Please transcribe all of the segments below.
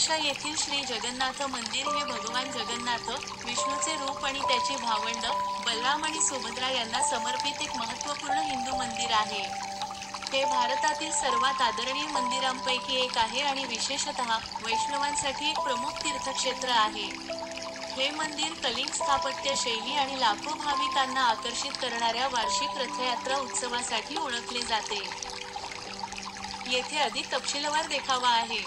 ओडिशा येथील श्री जगन्नाथ मंदिर हे भगवान जगन्नाथ, विष्णूचे रूप आणि त्याची भावंड बलराम आणि सुभद्रा यांना समर्पित एक महत्त्वपूर्ण हिंदू मंदिर आहे. हे भारतातील सर्वात आदरणीय मंदिरांपैकी एक आहे आणि विशेषतः वैष्णवांसाठी एक प्रमुख तीर्थक्षेत्र आहे. हे मंदिर कलिंग स्थापत्य शैली आणि लाखो भाविकांना आकर्षित करणाऱ्या वार्षिक रथयात्रा उत्सवासाठी ओळखले जाते. येथे अधिक तपशीलवार देखावा आहे.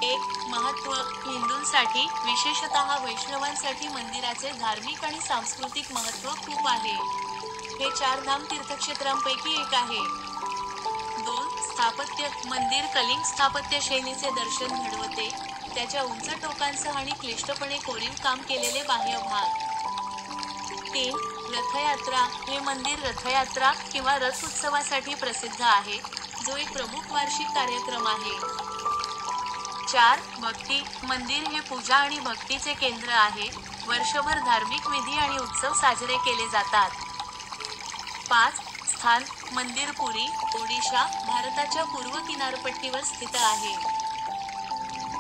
1. महत्त्व. हिंदूंसाठी, विशेषतः वैष्णवांसाठी मंदिराचे धार्मिक आणि सांस्कृतिक महत्त्व खूप आहे. हे 4 धाम तीर्थक्षेत्रांपैकी एक आहे. 2. स्थापत्य. मंदिर कलिंग स्थापत्य शैलीचे दर्शन घडवते, त्याच्या उंच टोकांसह आणि क्लिष्टपणे कोरीव काम केलेले बाह्य भाग. 3. रथयात्रा. हे मंदिर रथयात्रा किंवा रथ उत्सवासाठी प्रसिद्ध आहे, जो एक प्रमुख वार्षिक कार्यक्रम आहे. 4. भक्ती. मंदिर हे पूजा आणि भक्तीचे केंद्र आहे, वर्षभर धार्मिक विधी आणि उत्सव साजरे केले जातात. 5. स्थान. मंदिर पुरी, ओडिशा, भारताच्या पूर्व किनारपट्टीवर स्थित आहे.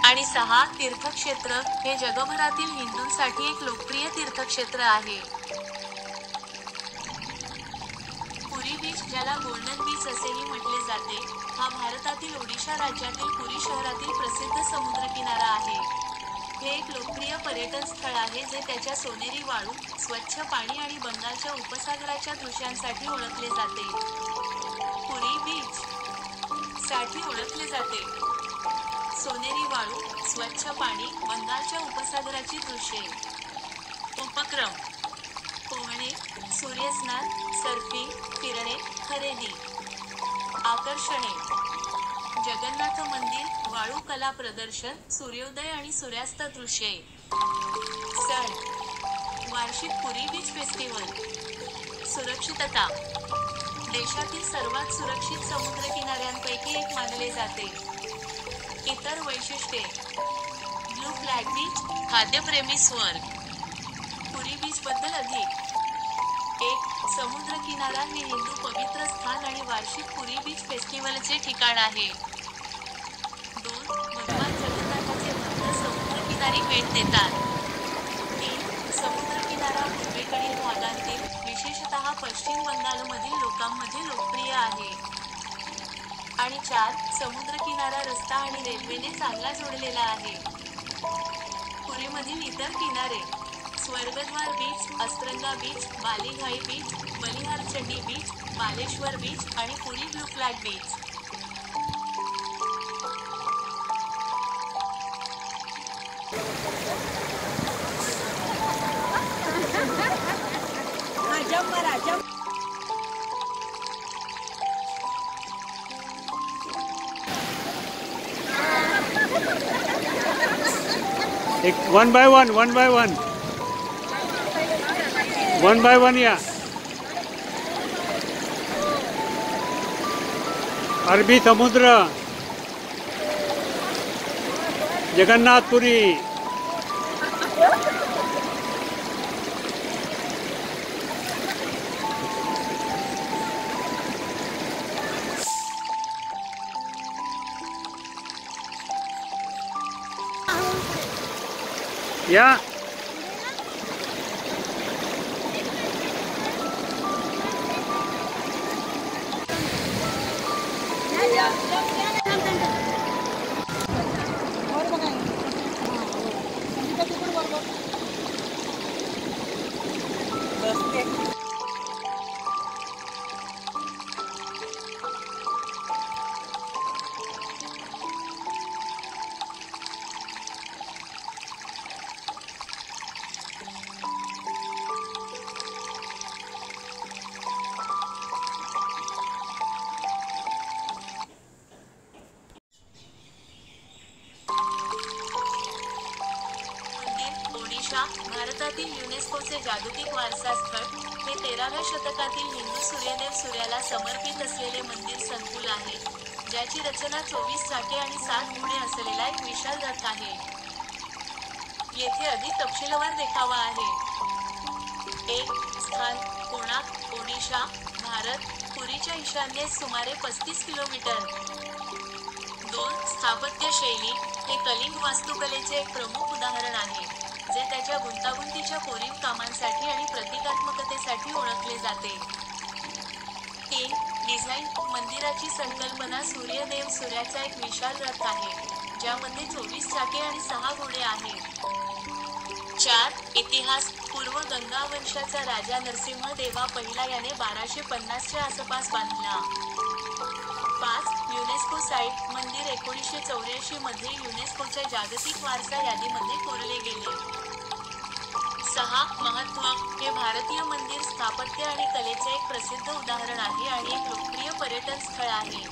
आणि 6. तीर्थक्षेत्र. हे जगभरातील हिंदूंसाठी एक लोकप्रिय तीर्थक्षेत्र आहे. पुरी बीच, ज्याला गोल्डन बीच असेही म्हटले जाते, हा भारतातील ओडिशा राज्यातील पुरी शहरातील प्रसिद्ध समुद्रकिनारा आहे. हे एक लोकप्रिय पर्यटन स्थळ आहे जे त्याच्या सोनेरी वाळू, स्वच्छ पाणी आणि बंगालच्या उपसागराच्या दृश्यांसाठी ओळखले जाते. पुरी बीच साठी ओळखले जाते. सोनेरी वाळू, स्वच्छ पाणी, बंगालच्या उपसागराची दृश्ये. उपक्रम: पोहणे, सूर्यस्नान, सर्फिंग, फिरणे, खरेदी. आकर्षणे: जगन्नाथ मंदिर, वाळू कला प्रदर्शन, सूर्योदय आणि सूर्यास्त दृश्ये. सण: वार्षिक पुरी बीच फेस्टिवल. सुरक्षितता: देशातील सर्वात सुरक्षित समुद्रकिनाऱ्यांपैकी एक मानले जाते. इतर वैशिष्ट्ये: ब्लू फ्लॅग बीच, खाद्यप्रेमी स्वर्ग. पुरी बीचबद्दल अधिक. 1. समुद्रकिनारा. हे हिंदू पवित्र स्थान आणि वार्षिक पुरी बीच फेस्टिवलचे ठिकाण आहे. 2. भगवान जगन्नाथाचे भक्त समुद्रकिनारी भेट देतात. 3. समुद्रकिनारा पूर्वेकडील भागांतील, विशेषतः पश्चिम बंगालमधील लोकांमध्ये लोकप्रिय आहे. आणि 4. समुद्रकिनारा रस्ता आणि रेल्वेने चांगला जोडलेला आहे. पुरीमधील इतर किनारे: Swargadwar beach, Astaranga beach, Balighai beach, Baliharchandi beach, Baleshwar beach आणि पुरी ब्लू फ्लॅग बीच. एक वन बाय वन या. अरबी समुद्र, जगन्नाथपुरी. या. भारतातील युनेस्कोचे जागतिक वारसा स्थळ. हे 13व्या शतकातील हिंदू सूर्यदेव सूर्याला समर्पित असलेले मंदिर संकुल आहे, ज्याची रचना 24 चाके आणि 7 घोडे असलेला एक विशाल रथ आहे. येथे अधिक तपशीलवार देखावा आहे. 1. स्थान. कोणार्क, ओडिशा, भारत. पुरीच्या ईशान्येस सुमारे 35 किलोमीटर. 2. स्थापत्य शैली. हे कलिंग वास्तुकलेचे एक प्रमुख उदाहरण आहे, जे त्याच्या गुंतागुंतीच्या कोरीव कामांसाठी आणि प्रतिकात्मकतेसाठी ओळखले जाते. 3. डिझाईन. मंदिराची संकल्पना. सूर्यदेव सूर्याचा एक विशाल रथ आहे, ज्यामध्ये 24 चाके आणि 6 घोडे आहेत. 4. इतिहास. पूर्व गंगा वंशाचा राजा नरसिंह देवा पहिला याने 1250च्या आसपास बांधला. 5. UNESCO site. मंदिर 1984 मध्ये युनेस्कोच्या जागतिक वारसा यादीमध्ये कोरले गेले. 6. महत्त्व. हे भारतीय मंदिर स्थापत्य आणि कलेचे एक प्रसिद्ध उदाहरण आहे आणि एक लोकप्रिय पर्यटन स्थळ आहे.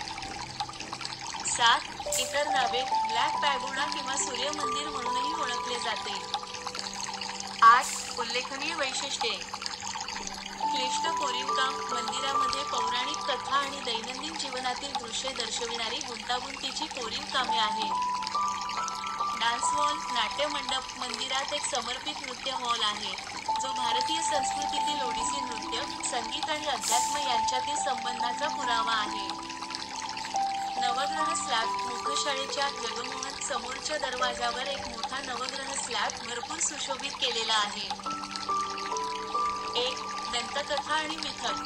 7. इतर नावे. ब्लॅक पॅगोडा किंवा सूर्य मंदिर म्हणूनही ओळखले जाते. 8. उल्लेखनीय वैशिष्ट्ये. क्लिष्ट कोरीवकाम. मंदिरामध्ये पौराणिक कथा आणि दैनंदिन जीवनातील दृश्ये दर्शविणारी गुंतागुंतीची कोरीवकामे आहेत. Dance hall. नाट्यमंडप. मंदिरात एक समर्पित नृत्य हॉल आहे, जो भारतीय संस्कृतीतील ओडिसी नृत्य, संगीत आणि अध्यात्म यांच्यातील संबंधाचा पुरावा आहे. नवग्रह स्लॅब. मुख्यशाळेच्या जगमोहन समोरच्या दरवाजावर एक मोठा नवग्रह स्लॅब भरपूर सुशोभित केलेला आहे. 1. दंतकथा आणि मिथक.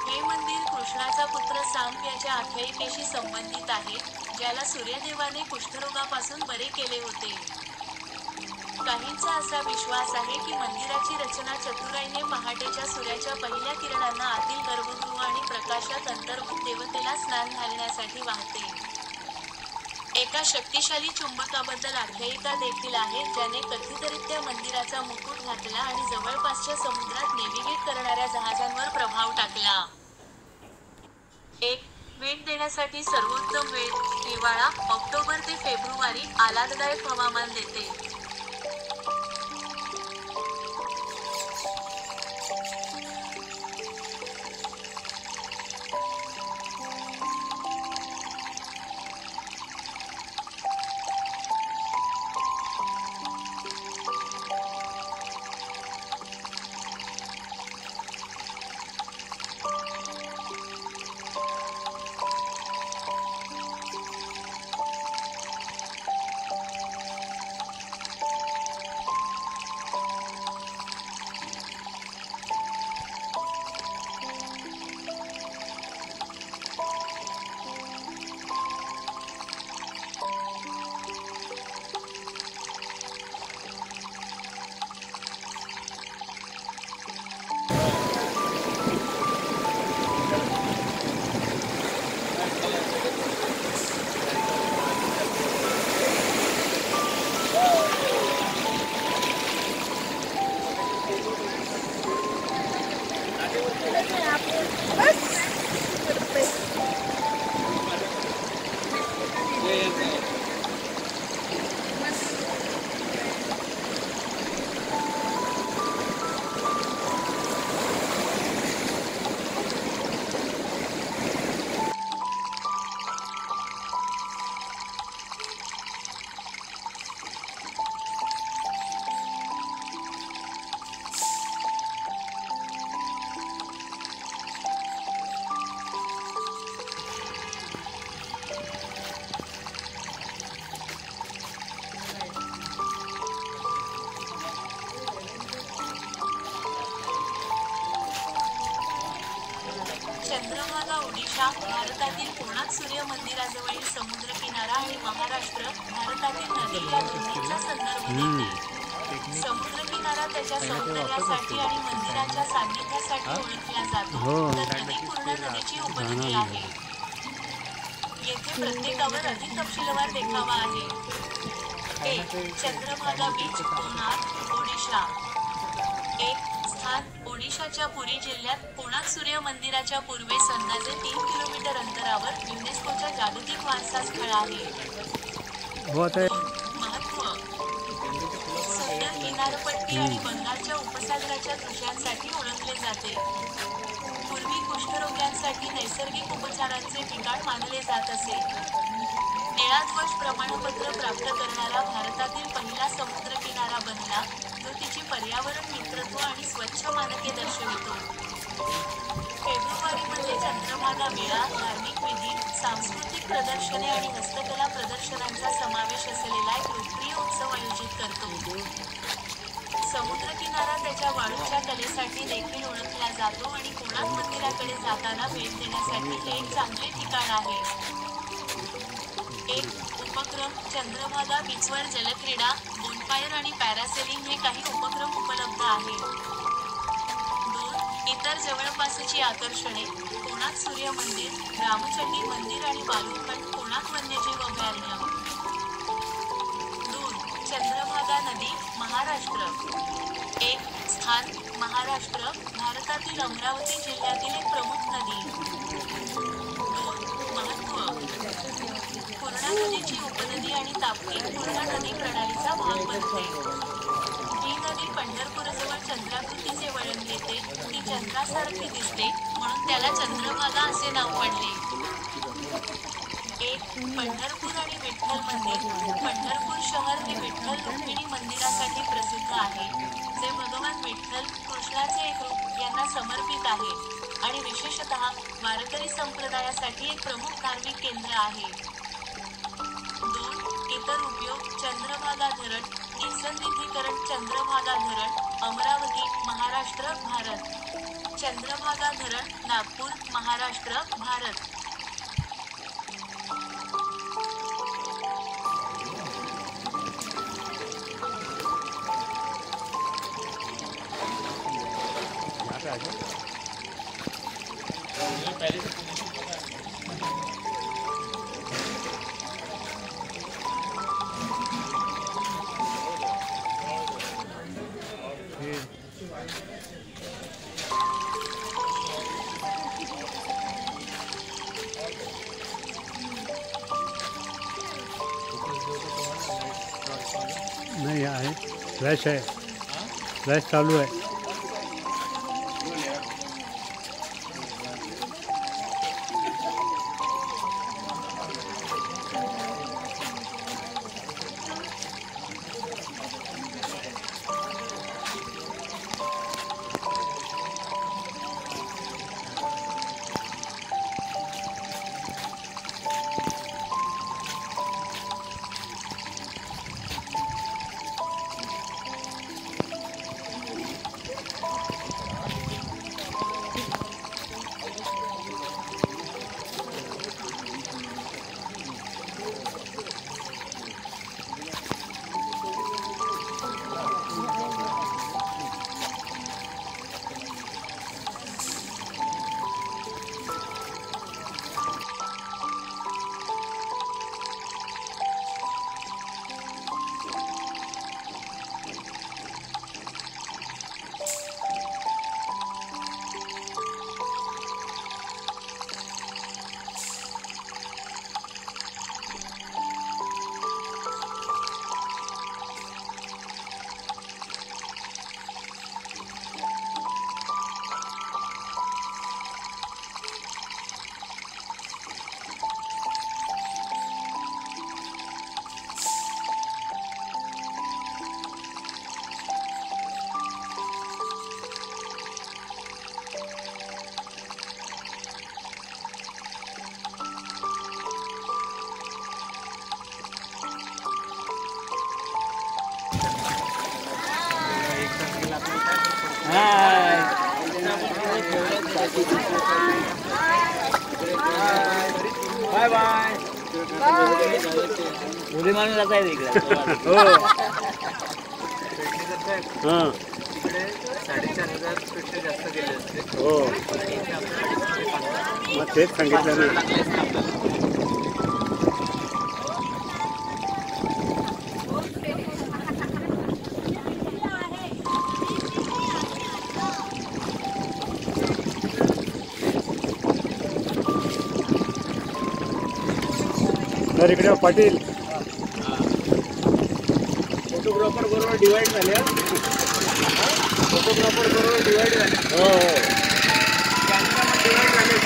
हे मंदिर कृष्णाचा पुत्र सांब याच्या आख्यायिकेशी संबंधित आहे, ज्याला सूर्यदेवाने कुष्ठरोगापासून बरे केले होते. काहींचा असा विश्वास आहे की मंदिराची रचना चतुराईने पहाटेच्या सूर्याच्या पहिल्या किरणांना आतील गर्भगृह आणि प्रकाशात अंतर्भूत देवतेला स्नान घालण्यासाठी वाहते. एका शक्तिशाली चुंबकाबद्दल आख्यायिका देखील आहे, ज्याने कथितरित्या मंदिराचा मुकुट घातला आणि जवळपासच्या समुद्रात नेव्हिगेट करणाऱ्या जहाजांवर प्रभाव टाकला. 1. भेट देण्यासाठी सर्वोत्तम वेळ. हिवाळा. ऑक्टोबर ते फेब्रुवारी. आल्हाददायक हवामान देते. चंद्रभागा. ओडिशा भारतातील कोणार्क सूर्य मंदिराजवळील समुद्रकिनारा आणि महाराष्ट्र भारतातील नदी या दोन्हीचा संदर्भ देते. समुद्रकिनारा त्याच्या सौंदर्यासाठी आणि मंदिराच्या सान्निध्यासाठी ओळखला जातो, तर नदी पूर्ण नदीची उपनदी आहे. येथे प्रत्येकावर अधिक तपशीलवार देखावा आहे. 1. चंद्रभागा बीच. कोणार्क. ओडिशा. 1. स्थान. ओडिशाच्या पुरी जिल्ह्यात कोणार्क सूर्य मंदिराच्या पूर्वेस अंदाजे 3 किलोमीटर अंतरावर युनेस्कोच्या जागतिक वारसा स्थळ आहे. 2. महत्त्व. सुंदर किनारपट्टी आणि बंगालच्या उपसागराच्या दृश्यांसाठी ओळखले जाते. पूर्वी कुष्ठरोग्यांसाठी नैसर्गिक उपचारांचे ठिकाण मानले जात असे. निळा ध्वज प्रमाणपत्र प्राप्त करणारा भारतातील पहिला समुद्रकिनारा बनला, जो तिची पर्यावरण मित्रत्व आणि स्वच्छ मानके दर्शवितो. फेब्रुवारीमध्ये चंद्रभागा मेळा, धार्मिक विधी, सांस्कृतिक प्रदर्शने आणि हस्तकला प्रदर्शनांचा समावेश असलेला एक लोकप्रिय उत्सव आयोजित करतो. समुद्रकिनारा त्याच्या वाळूच्या कलेसाठी देखील ओळखला जातो आणि कोणार्क मंदिराकडे जाताना भेट देण्यासाठी हे एक चांगले ठिकाण आहे. 1. उपक्रम. चंद्रभागा बीचवर जलक्रीडा, बोनफायर आणि पॅरासेलिंग हे काही उपक्रम उपलब्ध आहेत. 2. इतर जवळपासची आकर्षणे. कोणार्क सूर्य मंदिर, रामचंडी मंदिर आणि बालूरमठ, कोणार्क वन्यजीव अभयारण्य. 2. चंद्रभागा नदी, महाराष्ट्र. 1. स्थान. महाराष्ट्र, भारतातील अमरावती जिल्ह्यातील एक प्रमुख नदी. 2. महत्त्व. पूर्णा नदीची उपनदी आणि ताप्ती पूर्णा नदी प्रणालीचा भाग बनते. ही नदी पंढरपूरजवळ चंद्राकृतीचे वळण घेते. ती चंद्रासारखी दिसते, म्हणून त्याला चंद्रभागा असे नाव पडले. 1. पंढरपूर आणि विठ्ठल मंदिर. पंढरपूर शहर हे विठ्ठल रुक्मिणी मंदिरासाठी प्रसिद्ध आहे, जे भगवान विठ्ठल, कृष्णाचे एक रूप, यांना समर्पित आहे आणि विशेषतः वारकरी संप्रदायासाठी एक प्रमुख धार्मिक केंद्र आहे. 2. इतर उपयोग. चंद्रभागा धरण, जलनिधीकरण. चंद्रभागा धरण, अमरावती, महाराष्ट्र, भारत. चंद्रभागा धरण, नागपूर, महाराष्ट्र, भारत. नाही आहे, फ्लॅश आहे, फ्लॅश चालू आहे. Bye bye. उडी मारून जात आहे इकडे. हो हां तिकडे 4,500 पेक्षा जास्त गेले असते. हो मग तेच सांगितलं ना. तर इकडे पाटील फोटोग्राफर बरोबर डिवाइड झाले. फोटोग्राफर बरोबर डिवाइड झाले. हो कॅमेरामॅन डिवाइड झाले.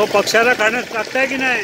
हो पक्षाला खाणं टाकताय की नाही?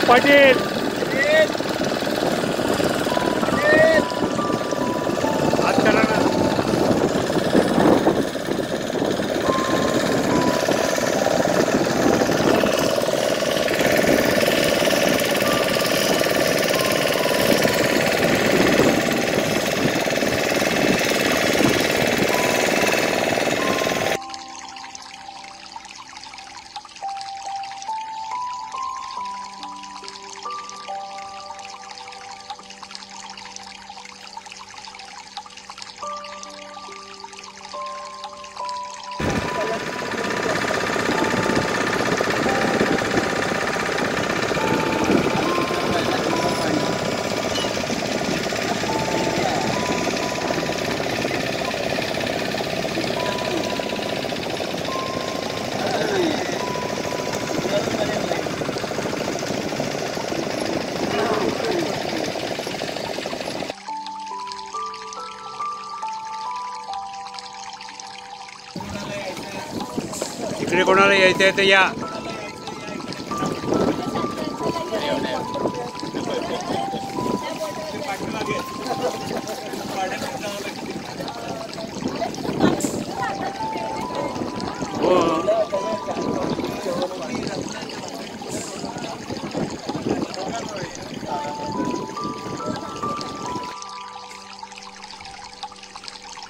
पाटील हात करा ना. इकडे कोणाला यायचं आहे तर या.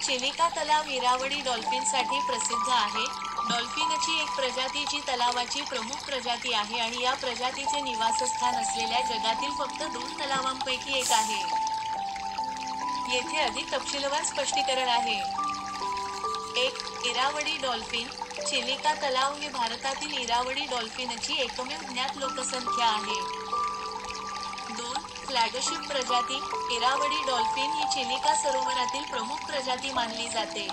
चिलिका तलाव इरावडी डॉल्फिनसाठी प्रसिद्ध आहे. डॉल्फिनची एक प्रजाती जी तलावाची प्रमुख प्रजाती आहे आणि या प्रजातीचे निवासस्थान असलेल्या जगातील फक्त 2 तलावांपैकी एक आहे. येथे अधिक तपशीलवार स्पष्टीकरण आहे. 1. Irrawaddy dolphin. चिलिका तलाव ही भारतातील इरावडी डॉल्फिनची एकमेव ज्ञात लोकसंख्या आहे. 2. फ्लॅगशिप प्रजाती. इरावडी डॉल्फिन ही चिलिका सरोवरातील प्रमुख प्रजाती मानली जाते.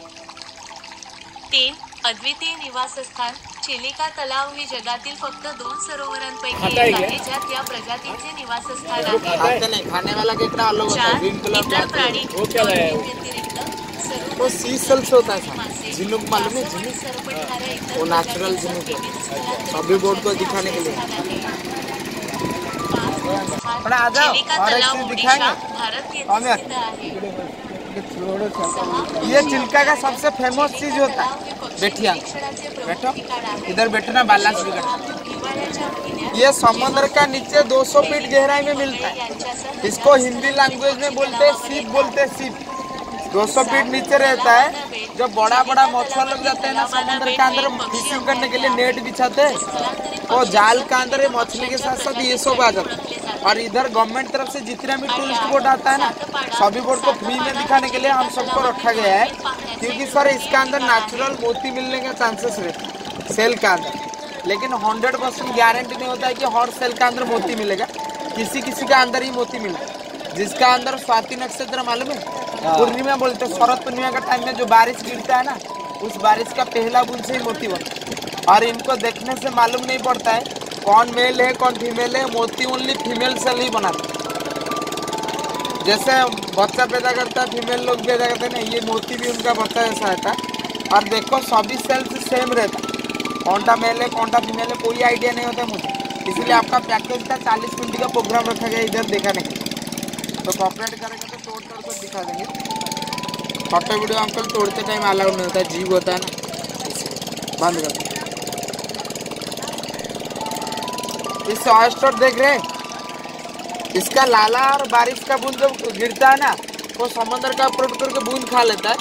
3. अद्वितीय निवासस्थान. चिलिका तलाव ही जगातील फक्त 2 सरोवरांपैकी एक आहे ज्यात या प्रजातीचे निवासस्थान आहे. खाने वाला कितना अलग होता है? 4. इतर प्राणी. डॉल्फिन व्यतिरिक्त वो सी सेल्स होता है मासे, झिनुक मालूम है झिनुक सरपटणाऱ्या इतर वो नेचुरल प्रजातींसह झिनुक है. विविध स्थलांतरित सभी बोर्ड को दिखाने के लिए. पण चिलिका तलाव ओडिशा, भारत येथे स्थित आहे. ये चिल्का का सबसे फेमस चीज होता है बैठिया. बैठो इधर बैठो ना, बैलेंस बिगड़. ये समुद्र का नीचे 200 फीट गहराई में मिलता है. इसको हिंदी लैंग्वेज में बोलते हैं सीप, बोलते हैं सीप. 200 फीट नीचे रहता है. जो बड़ा बड़ा मछुआ लोग जाते हैं ना समुद्र के अंदर फिशिंग करने के लिए, नेट बिछाते हैं, वो जाल के अंदर मछली के साथ साथ ये सब आ जाता है. और इधर गवर्नमेंट तरफ से जितना भी टूरिस्ट बोट आता है ना, सभी बोट को फ्री में दिखाने के लिए हम सबको रखा गया है. क्योंकि सर इसका अंदर नेचुरल मोती मिलने का चांसेस रहता है सेल के अंदर. लेकिन 100% गारंटी नहीं होता है कि हर सेल के अंदर मोती मिलेगा. किसी किसी के अंदर ही मोती मिलता है. जिसका अंदर स्वाति नक्षत्र मालूम है, पूर्णिमा बोलते हैं, शरद पूर्णिमा का टाइम में जो बारिश गिरता है ना, उस बारिश का पहला बूंद से ही मोती बनता है. और इनको देखने से मालूम नहीं पड़ता है कौन मेल है कौन फीमेल है. मोती ओनली फीमेल सेल ही बनाते. जैसे बच्चा पैदा करता है फीमेल लोग पैदा करते हैं ना, ये मोती भी उनका बच्चा जैसा रहता है. और देखो सभी सेल्स सेम रहता है, कौन सा मेल है कौन सा फीमेल है कोई आइडिया नहीं होता है मुझे. इसलिए आपका पैकेज का 40 मिनट का प्रोग्राम रखा गया इधर दिखाने के लिए. तो कॉपरेट करेंगे तो तोड़ तोड़ कर दिखा देंगे. फोटो वीडियो अंकल तोड़ते टाइम अलाउड नहीं होता है, जीव होता है ना, बंद कर. इस ऑयस्टर देख रहे हैं, इसका लाला और बारिश का बूंद जब गिरता है ना, वो समुद्र का ऊपर करके बूंद खा लेता है.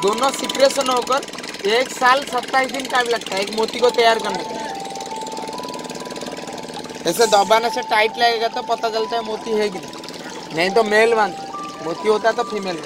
दोनों सिक्रेशन होकर 1 साल 27 दिन टाइम लगता है एक मोती को तैयार करने के. ऐसे दबाने से टाइट लगेगा तो पता चलता है मोती है कि नहीं तो मेल बांध मोती होता है तो फीमेल.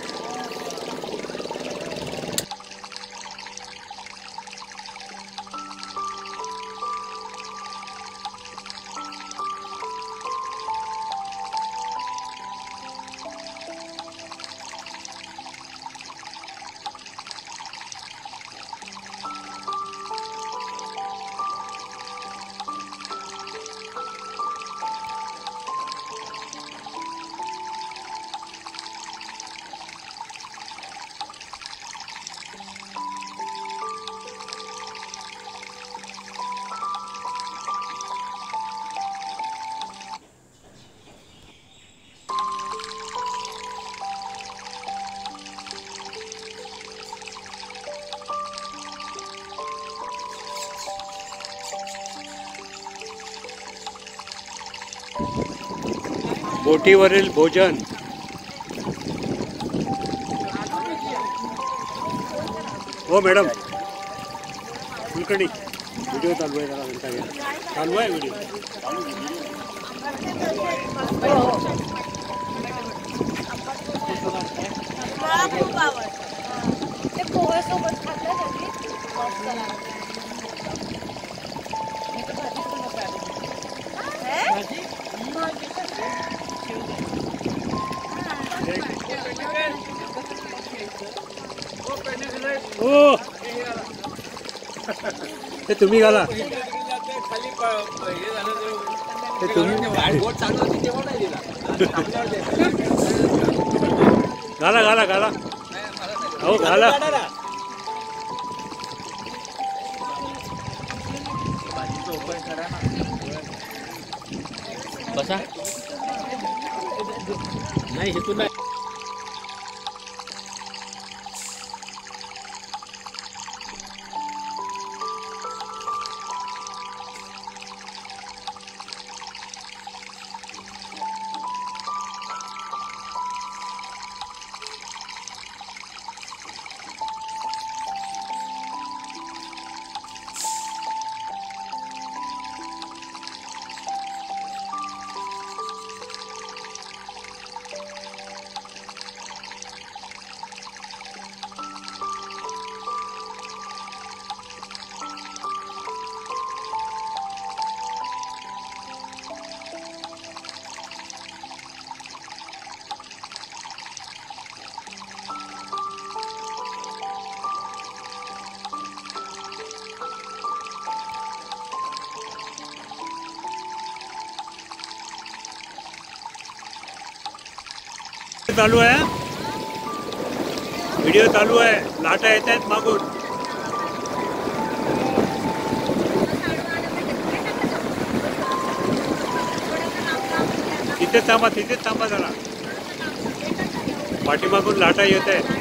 बोटीवरील भोजन. हो मॅडम कुलकर्णी व्हिडिओ चालू आहे, जरा म्हणता घ्या. चालू आहे व्हिडिओ. मला खूप आवडतं ते पोहेसोबत खाल्ल्यासाठी मस्त लागतं. हो ते तुम्ही घाला, ते तुम्ही घाला घाला घाला. हो घाला. बसा नाही हेतून नाही चालू आहे, व्हिडिओ चालू आहे, लाटा येत आहेत मागून. तिथेच थांबा जरा, पाठीमागून लाटा येत आहेत.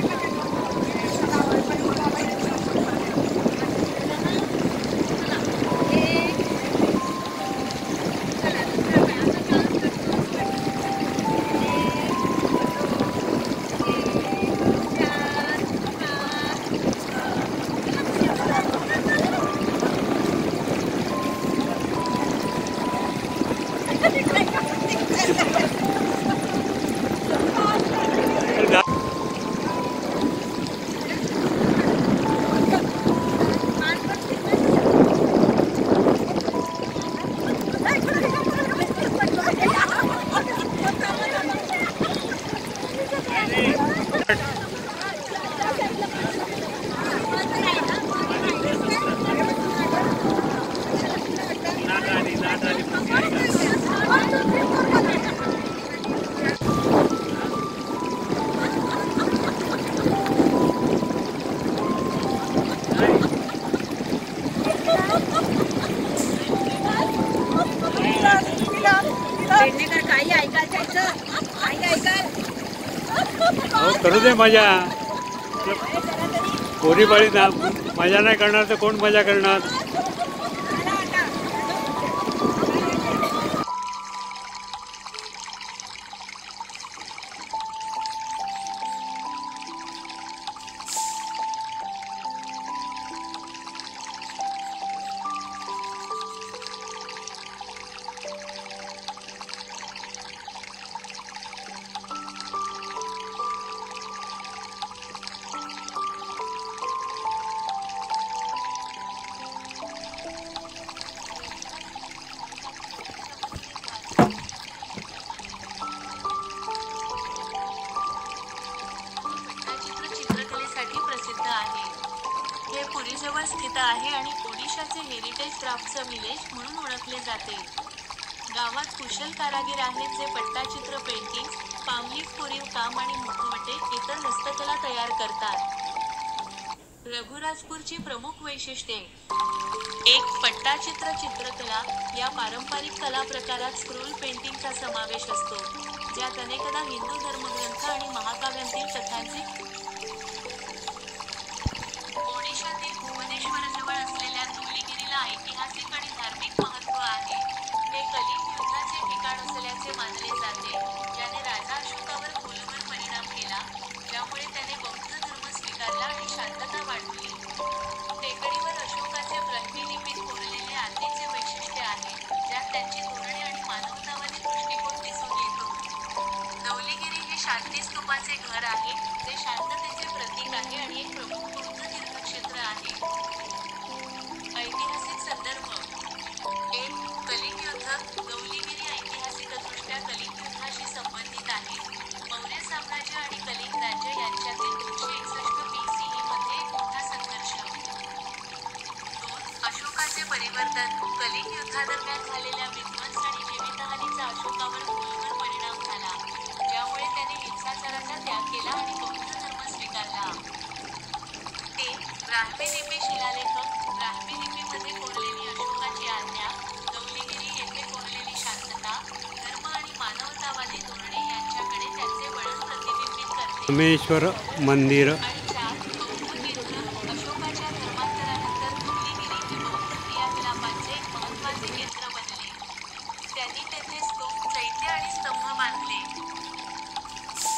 करू दे मजा, पोरी बाळी मजा नाही करणार तर कोण मजा करणार. पुरीजवळ स्थित आहे आणि ओडिशाचे हेरिटेज क्राफ्टचं विलेज म्हणून ओळखले जाते. गावात कुशल कारागीर आहेत जे पट्टाचित्र, पेंटिंग, पामलीफ कोरीव काम आणि मुखवटे इतर हस्तकला तयार करतात. रघुराजपूरची प्रमुख वैशिष्ट्ये. 1. पट्टाचित्र चित्रकला. या पारंपरिक कला प्रकारात स्क्रोल पेंटिंगचा समावेश असतो, ज्यात अनेकदा हिंदू धर्मग्रंथ आणि महाकाव्यांतील कथांचे. ओडिशातील भुवनेश्वरजवळ असलेल्या धौलीगिरीला ऐतिहासिक आणि धार्मिक महत्त्व आहे. हे कलिंग युद्धाचे ठिकाण असल्याचे मानले जाते, ज्याने राजा अशोकावर खोलवर परिणाम केला, ज्यामुळे त्याने बौद्ध धर्म स्वीकारला आणि शांतता वाढवली. टेकडीवर अशोकाचे प्रतिलिपीत कोरलेले आरतीचे वैशिष्ट्य आहे, ज्यात त्यांची धोरणे आणि मानवतावादी दृष्टिकोन दिसून येतो. धौलीगिरी हे शांती स्तूपाचे घर आहे, जे शांततेचे प्रतीक आहे आणि एक प्रमुख बौद्ध तीर्थक्षेत्र आहे. ऐतिहासिक संदर्भ. 1. कलिंग युद्ध. धौलीगिरी ऐतिहासिकदृष्ट्या कलिंग युद्धाशी संबंधित आहे. मौर्य साम्राज्य आणि कलिंग राज्य यांच्यातील 261 BCE मध्ये एक मोठा संघर्ष. 2. अशोकाचे परिवर्तन. कलिंग युद्धादरम्यान झालेल्या विध्वंस आणि जीवितहानीचा अशोकावर खोलवर परिणाम झाला, ज्यामुळे त्याने हिंसाचाराचा त्याग केला आणि बौद्ध धर्म स्वीकारला. 3. ब्राह्मी लिपी शिलालेख. ब्राह्मी लिपीमध्ये कोरलेली अशोकाची आज्ञा. धौलीगिरी येथे कोरलेली शांतता, धर्म सोमेश्वर मंदिर. आणि 4 बौद्ध तीर्थ. अशोकाच्या धर्मांतरानंतर धौलीगिरी हे बौद्ध क्रियाकलापांचे एक महत्त्वाचे केंद्र बनले. त्यांनी तेथे स्तूप, चैत्य आणि स्तंभ बांधले.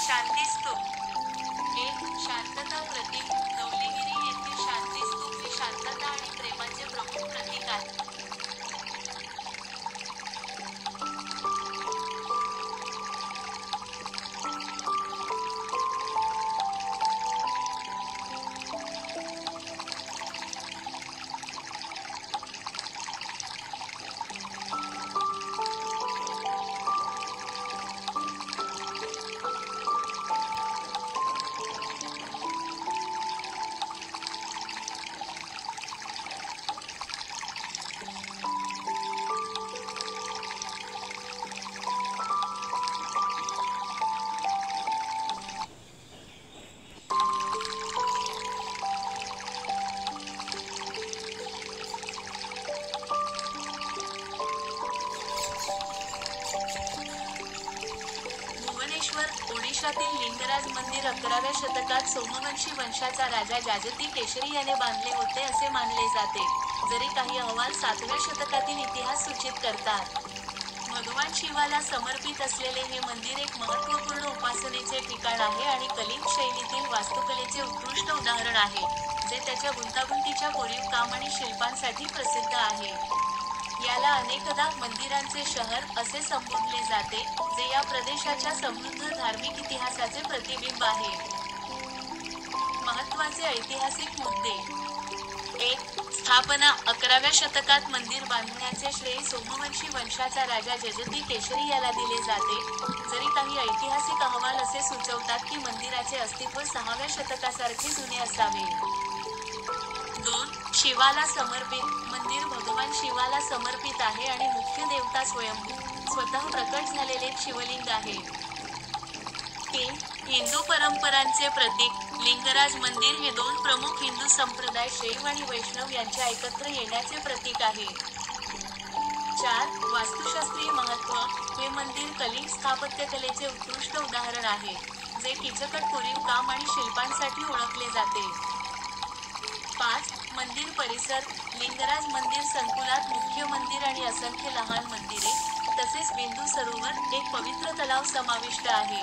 शांतीस्तूप. 1. शांतता प्रतीक. धौलीगिरी येथील शांतीस्तूप हे शांतता आणि प्रेमाचे प्रमुख प्रतीक आहे. ओडिशातील लिंगराज मंदिर 11व्या शतकात सोमवंशी वंशाचा राजा जाजती केशरी याने बांधले होते असे मानले जाते, जरी काही अहवाल 7व्या शतकातील इतिहास सूचित करतात. भगवान शिवाला समर्पित असलेले हे मंदिर एक महत्त्वपूर्ण उपासनेचे ठिकाण आहे आणि कलिंग शैलीतील वास्तुकलेचे उत्कृष्ट उदाहरण आहे, जे त्याच्या गुंतागुंतीच्या कोरीव काम आणि शिल्पांसाठी प्रसिद्ध आहे. याला अनेकदा मंदिरांचे शहर असे संबोधले जाते, जे या प्रदेशाच्या समृद्ध धार्मिक इतिहासाचे प्रतिबिंब आहे. महत्त्वाचे ऐतिहासिक मुद्दे. 1. स्थापना. 11व्या शतकात मंदिर बांधण्याचे श्रेय सोमवंशी वंशाचा राजा जजती केशरी याला दिले जाते, जरी काही ऐतिहासिक अहवाल असे सुचवतात की मंदिराचे अस्तित्व 6व्या शतकासारखे जुने असावे. 2. शिवाला समर्पित. मंदिर भगवान शिवाला समर्पित आहे आणि मुख्य देवता स्वयंभू, स्वतः प्रकट झालेले एक शिवलिंग आहे. 3. हिंदू परंपरांचे प्रतीक. लिंगराज मंदिर हे 2 प्रमुख हिंदू संप्रदाय शैव आणि वैष्णव यांच्या एकत्र येण्याचे प्रतीक आहे. 4. वास्तुशास्त्रीय महत्त्व. हे मंदिर कलिंग स्थापत्यकलेचे उत्कृष्ट उदाहरण आहे, जे किचकट कोरीव काम आणि शिल्पांसाठी ओळखले जाते. 5. मंदिर परिसर. लिंगराज मंदिर संकुलात मुख्य मंदिर आणि असंख्य लहान मंदिरे, तसेच बिंदू सरोवर, एक पवित्र तलाव समाविष्ट आहे.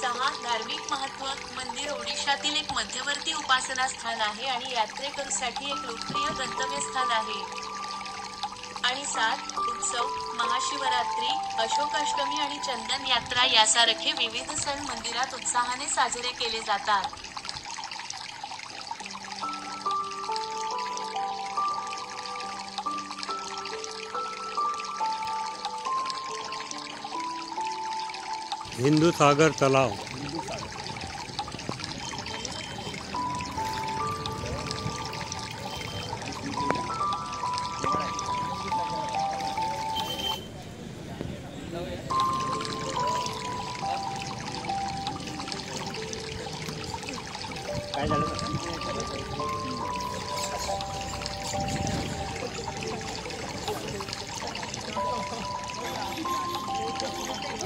6. धार्मिक महत्त्व. मंदिर ओडिशातील एक मध्यवर्ती उपासना स्थान आहे आणि यात्रेकरूसाठी एक लोकप्रिय गंतव्यस्थान आहे. आणि 7. उत्सव. महाशिवरात्री, अशोकाष्टमी आणि चंदन यात्रा यासारखे विविध सण मंदिरात उत्साहाने साजरे केले जातात. हिंदू सागर तलाव. काय झालं?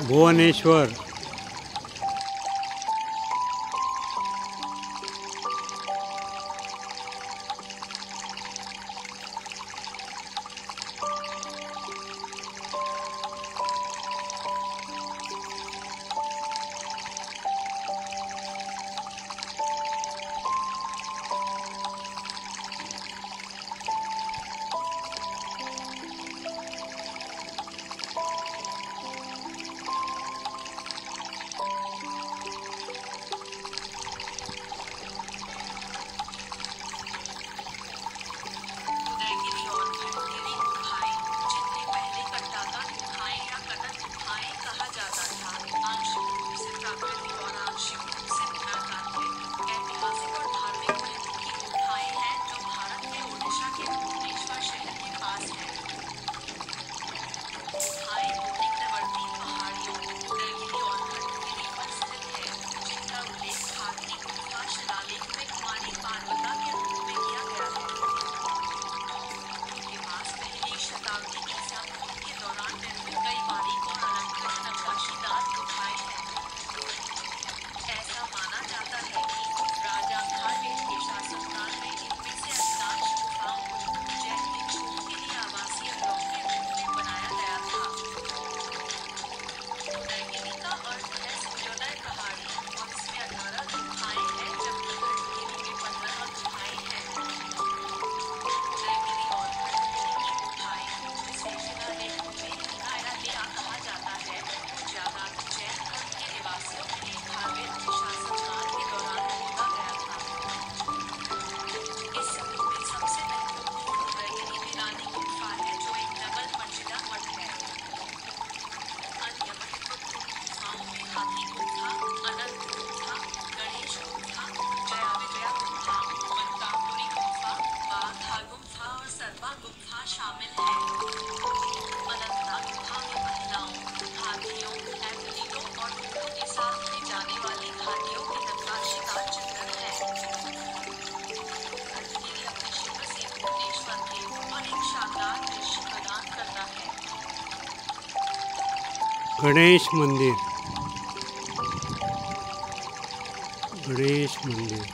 भुवनेश्वर. गणेश मंदिर, गणेश मंदिर।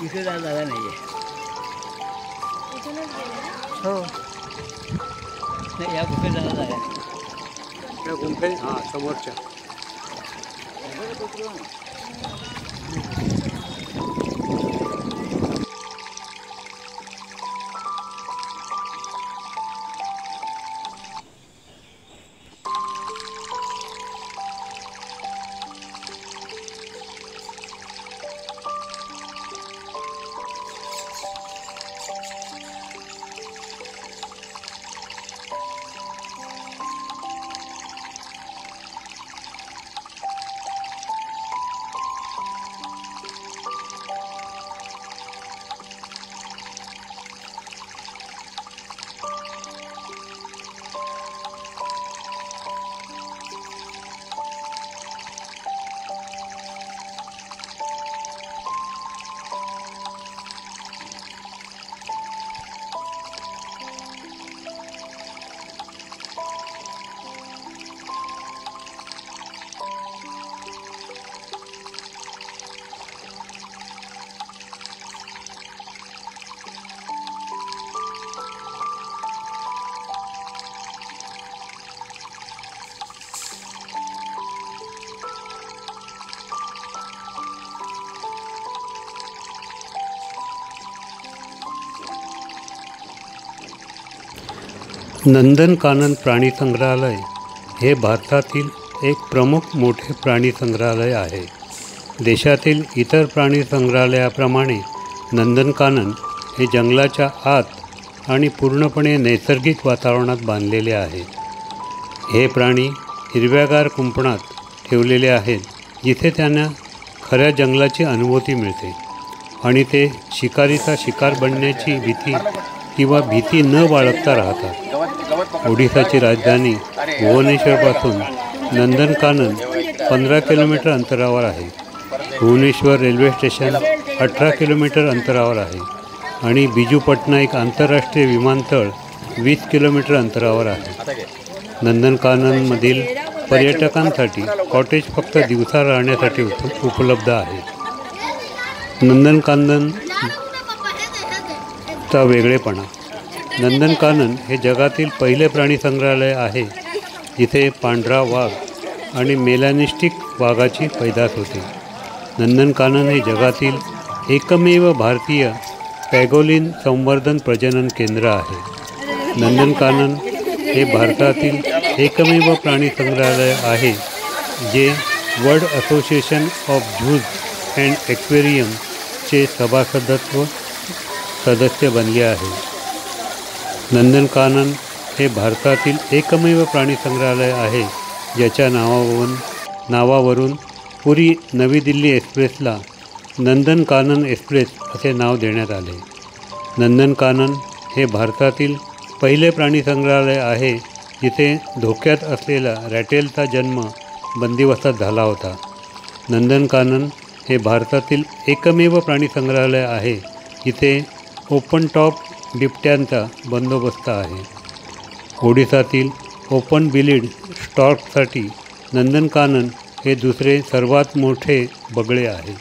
इथे जागा नाही आहे. हो नाही, या गुफेत जागा नाही. त्या गुंफे हां समोरच्या नंदनकानन प्राणी संग्रहालय हे भारतातील एक प्रमुख मोठे प्राणी संग्रहालय आहे. देशातील इतर प्राणी संग्रहालयाप्रमाणे नंदनकानन हे जंगलाच्या आत आणि पूर्णपणे नैसर्गिक वातावरणात बांधलेले आहे. हे प्राणी हिरव्यागार कुंपणात ठेवलेले आहेत, जिथे त्यांना खऱ्या जंगलाची अनुभूती मिळते आणि ते शिकारीचा शिकार बनण्याची भीती न बाळगता राहतात. ओडिसाची राजधानी भुवनेश्वरपासून नंदनकानन 15 किलोमीटर अंतरावर आहे. भुवनेश्वर रेल्वे स्टेशन 18 किलोमीटर अंतरावर आहे आणि बिजू पटनाईक आंतरराष्ट्रीय विमानतळ 20 किलोमीटर अंतरावर आहे. नंदनकाननमधील पर्यटकांसाठी कॉटेज फक्त दिवसा राहण्यासाठी उपलब्ध आहेत. नंदनकाननचा वेगळेपणा. नंदनकानन हे जगातील पहिले प्राणी संग्रहालय आहे जिथे पांढरा वाघ आणि मेलॅनिस्टिक वाघाची पैदास होते. नंदनकानन हे जगातील एकमेव भारतीय पॅगोलिन संवर्धन प्रजनन केंद्र आहे. नंदनकानन हे भारतातील एकमेव प्राणी संग्रहालय आहे जे वर्ल्ड असोसिएशन ऑफ झूज अँड एक्वेरियमचे सदस्य बनले आहे. नंदनकानन हे भारतातील एकमेव प्राणी संग्रहालय आहे ज्याच्या नावावरून पुरी नवी दिल्ली एक्सप्रेसला नंदनकानन एक्सप्रेस असे नाव देण्यात आले. नंदनकानन हे भारतातील पहिले प्राणी संग्रहालय आहे जिथे धोक्यात असलेला रॅटेलचा जन्म बंदिवासात झाला होता. नंदनकानन हे भारतातील एकमेव प्राणी संग्रहालय आहे जिथे ओपन टॉप बिबट्यांचा बंदोबस्त आहे. ओडिसातील ओपन बिलीड स्टॉर्कसाठी नंदनकानन हे दुसरे सर्वात मोठे बगळे आहे.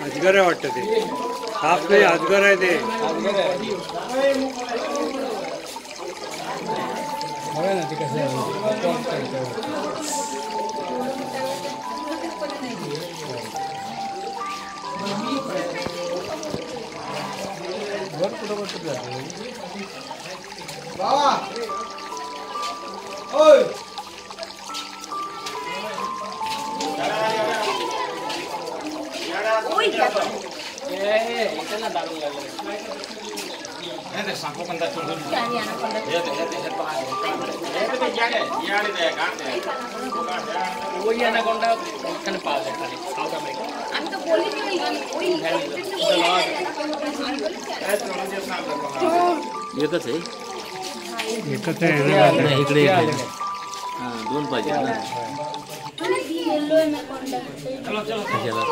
अजगर आहे वाटतं ते. साप नाही, अजगर आहे ते. एकच आहे. एकच आहे नाही, इकडे एक आहे. दोन पाहिजे ना. कशाला?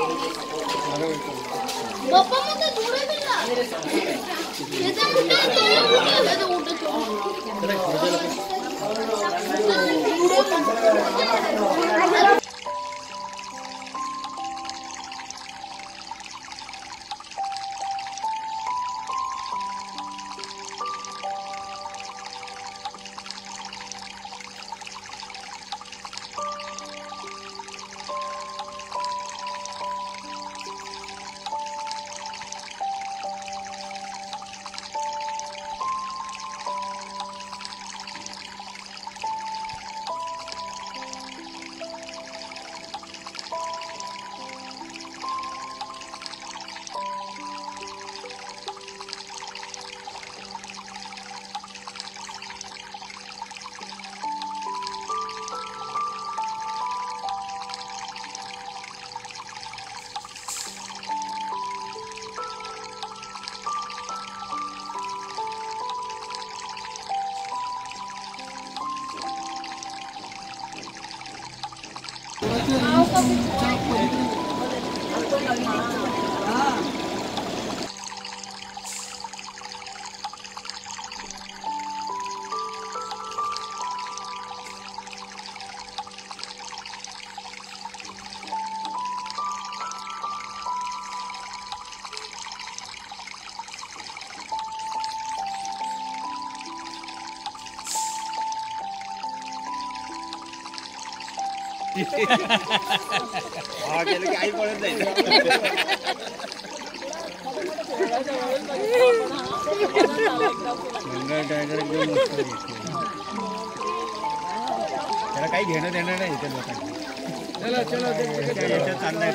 आई पळत जाईल. त्याला काही घेणं देणं नाही इथे लोकांनी. चाललाय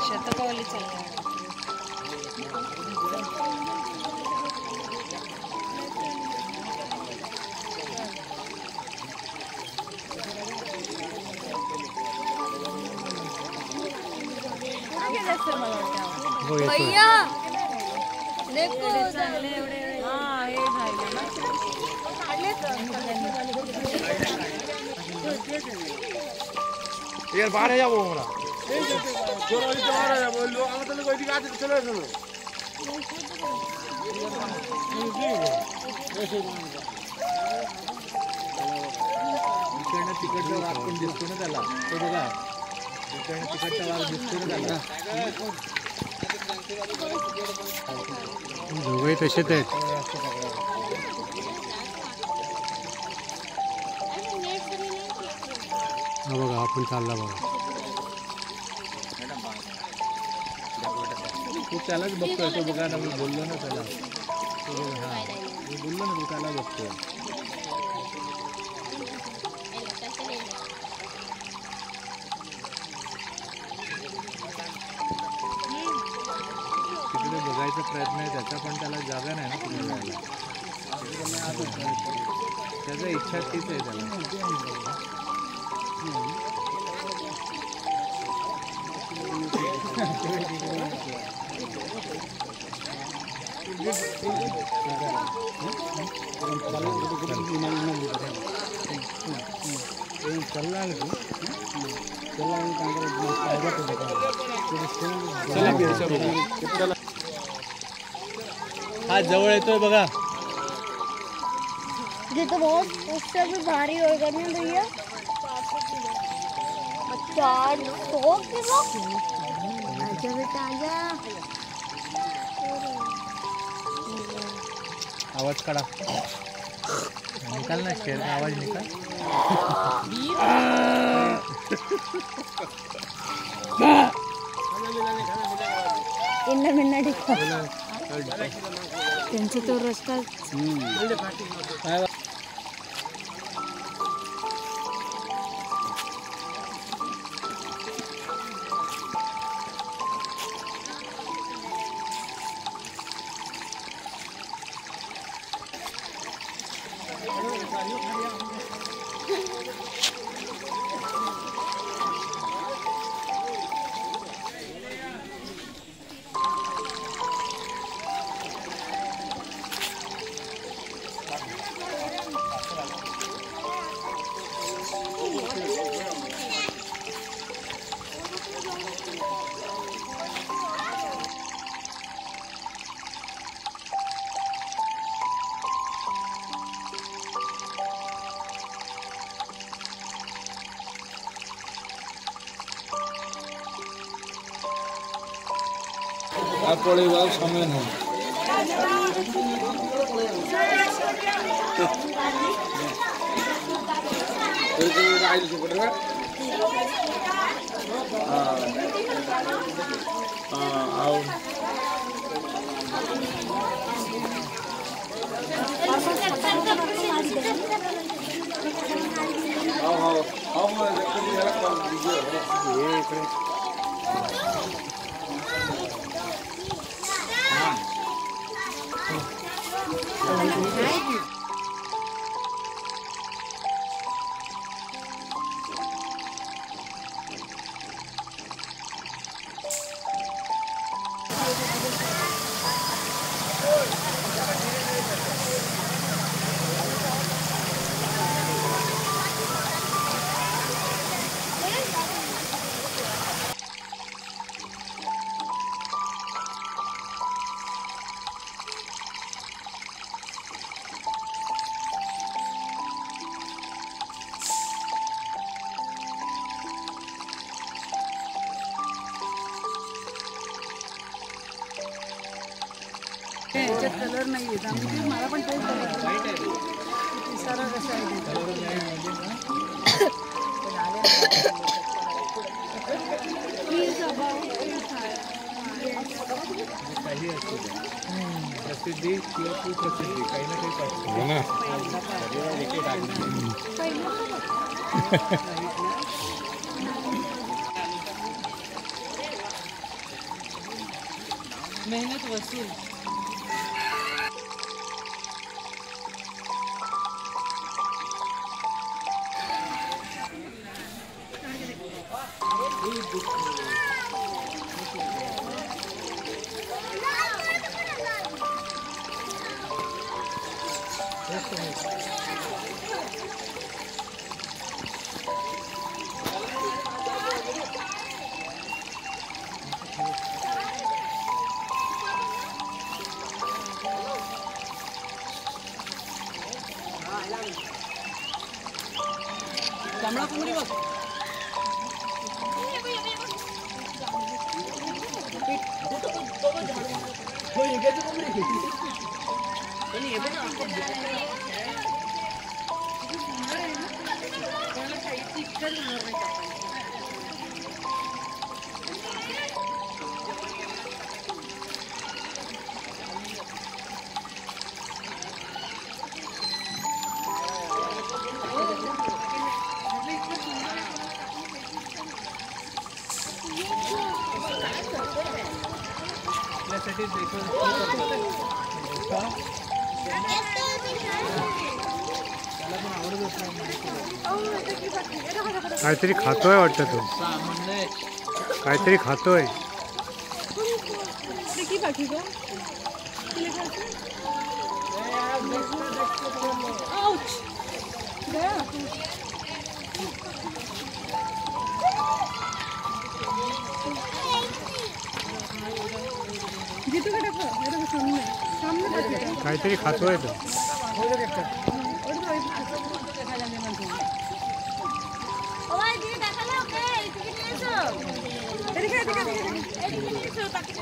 शतकावली चालणार. भैया देखो चांगले एवढे हां हे झाले ना यार बाहर जा वो हमरा जोराली बाहर जा बोलो हम तो कोई दिखा दे चलो चलो इकडनं तिकडचा वाघ पण दिसतो ना त्याला तो बघा इकडनं तिकडचा वाघ दिसतो ना त्याला दोघे तसेच आहेत. हा बघा आपण चालला बघा. तू त्यालाच बघतोय तो बघा ना, मी बोललो ना त्याला. तो बघा, हा मी बोललो ना तू त्याला बघतोय. तिकडे बघायचा प्रयत्न आहे त्याचा, पण त्याला जागा नाही ना तिकडे जायला. त्याचा इच्छा तीच आहे त्याला. हा जवळ येतोय बघा. ये तो बहुत उससे भी भारी होगा ना भैया. 400 किलो. आजा बेटा आजा. आवाज काढा, निकाल ना शेर का आवाज निकाल. इन्ना मिन्ना दिखा त्यांचा तो रस्ता. আর পরে সময় নেই. कलर नाही आहे मला पण तेच सारा कसा आहे काही असतो प्रसिद्धी किंवा कुप्रसिद्धी काही ना काही मेहनत वसूल. तांबडा कोंबडी बघ. कोंबडी पिठच घालणार नाही आपण. आपल्यासाठी त्याला पण आवडतच नाही. काहीतरी खातोय वाटतं तो, काहीतरी खातोय. की बाकी को आउच गया जीतू का देखो ये देखो सामने सामने काहीतरी खातोय तो. ओए दीदी देखाला ओके इतकी निसो इतकी निसो ताकि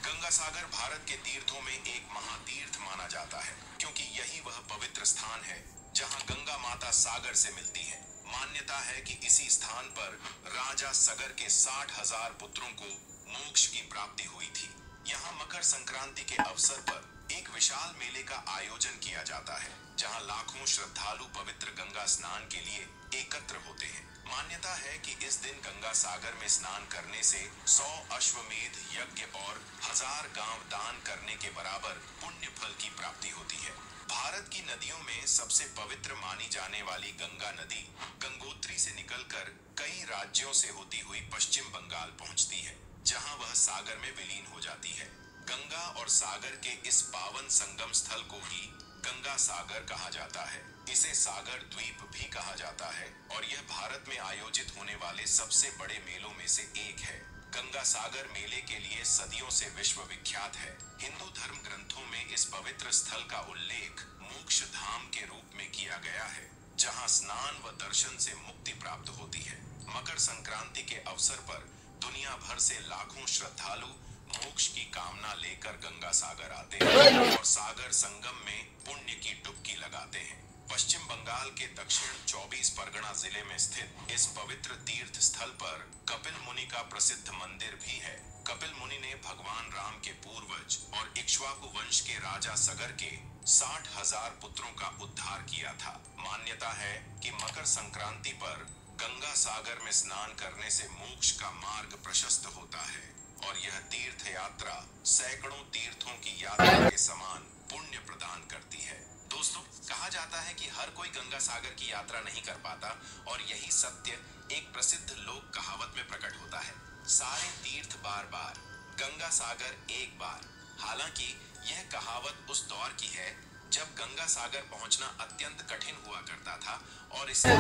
गंगासागर भारत के तीर्थों में एक महातीर्थ माना जाता है, क्योंकि यही वह पवित्र स्थान है जहां गंगा माता सागर से मिलती है। मान्यता है कि इसी स्थान पर राजा सगर के 60,000 पुत्रों को मोक्ष की प्राप्ति हुई थी। यहाँ मकर संक्रांति के अवसर पर एक विशाल मेले का आयोजन किया जाता है, जहाँ लाखों श्रद्धालु पवित्र गंगा स्नान के लिए एकत्र होते हैं। मान्यता है कि इस दिन गंगा सागर में स्नान करने से 100 अश्वमेध यज्ञ और 1000 गांव दान करने के बराबर पुण्य फल की प्राप्ति होती है। भारत की नदियों में सबसे पवित्र मानी जाने वाली गंगा नदी गंगोत्री से निकलकर कई राज्यों से होती हुई पश्चिम बंगाल पहुंचती है, जहां वह सागर में विलीन हो जाती है। गंगा और सागर के इस पावन संगम स्थल को ही गंगा सागर कहा जाता है। इसे सागर द्वीप भी कहा जाता है और यह भारत में आयोजित होने वाले सबसे बड़े मेलों में से एक है। गंगा सागर मेले के लिए सदियों से विश्व विख्यात है। हिंदू धर्म ग्रंथों में इस पवित्र स्थल का उल्लेख मोक्ष धाम के रूप में किया गया है, जहां स्नान व दर्शन से मुक्ति प्राप्त होती है। मकर संक्रांति के अवसर पर दुनिया भर से लाखों श्रद्धालु मोक्ष की कामना लेकर गंगा सागर आते हैं और सागर संगम में पुण्य की डुबकी लगाते हैं। पश्चिम बंगाल के दक्षिण 24 परगना जिले में स्थित इस पवित्र तीर्थ स्थल पर कपिल मुनि का प्रसिद्ध मंदिर भी है। कपिल मुनि ने भगवान राम के पूर्वज और इक्ष्वाकु वंश के राजा सगर के 60,000 पुत्रों का उद्धार किया था। मान्यता है कि मकर संक्रांति पर गंगा सागर में स्नान करने से मोक्ष का मार्ग प्रशस्त होता है और यह तीर्थ यात्रा सैकड़ों तीर्थों की यात्रा के समान पुण्य प्रदान करती है। दोस्तों, कहा जाता है कि हर कोई गंगा सागर की यात्रा नहीं कर पाता और यही सत्य एक प्रसिद्ध लोक कहावत में प्रकट होता है, सारे तीर्थ बार बार, गंगा सागर एक बार। हालांकि यह कहावत उस दौर की है जब गंगा सागर पहुंचना अत्यंत कठिन हुआ करता था और इसे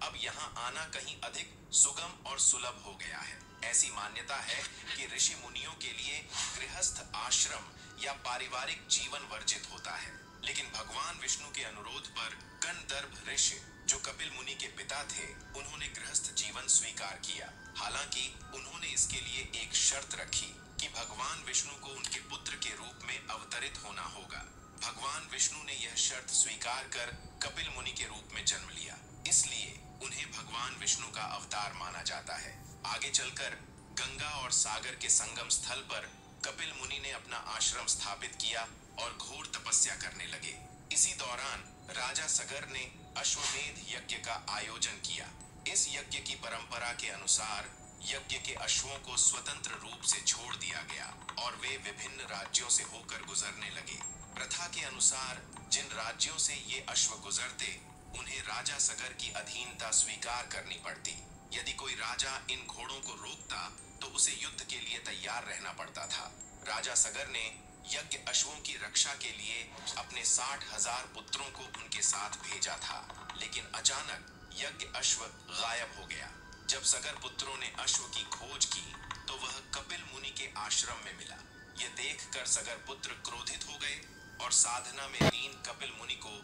अब यहाँ आना कहीं अधिक सुगम और सुलभ हो गया है। ऐसी मान्यता है कि ऋषि मुनियों के लिए गृहस्थ आश्रम या पारिवारिक जीवन वर्जित होता है, लेकिन भगवान विष्णु के अनुरोध पर गंधर्व ऋषि, जो कपिल मुनि के पिता थे, उन्होंने गृहस्थ जीवन स्वीकार किया। हालांकि उन्होंने इसके लिए एक शर्त रखी कि भगवान विष्णु को उनके पुत्र के रूप में अवतरित होना होगा। भगवान विष्णु ने यह शर्त स्वीकार कर कपिल मुनि के रूप में जन्म लिया, इसलिए उन्हें भगवान विष्णु का अवतार माना जाता है। आगे चलकर गंगा और सागर के संगम स्थल पर कपिल मुनि ने अपना आश्रम स्थापित किया और घोर तपस्या करने लगे। इसी दौरान राजा सगर ने अश्वमेध यज्ञ का आयोजन किया। इस यज्ञ की परंपरा के अनुसार यज्ञ के अश्वों को स्वतंत्र रूप से छोड़ दिया गया और वे विभिन्न राज्यों से होकर गुजरने लगे। प्रथा के अनुसार जिन राज्यों से ये अश्व गुजरते, उन्हें राजा सगर की अधीनता स्वीकार करनी पड़ती। यदि कोई राजा इन घोड़ों को रोकता तो उसे युद्ध के लिए तैयार रहना पड़ता था। राजा सगर ने यज्ञ अश्वों की रक्षा के लिए अपने 60,000 पुत्रों को उनके साथ भेजा था, लेकिन अचानक यज्ञ अश्व गायब हो गया। जब सगर पुत्रों ने अश्व की खोज की तो वह कपिल मुनि के आश्रम में मिला। यह देखकर सगर पुत्र क्रोधित हो गए और साधना में लीन कपिल मुनि को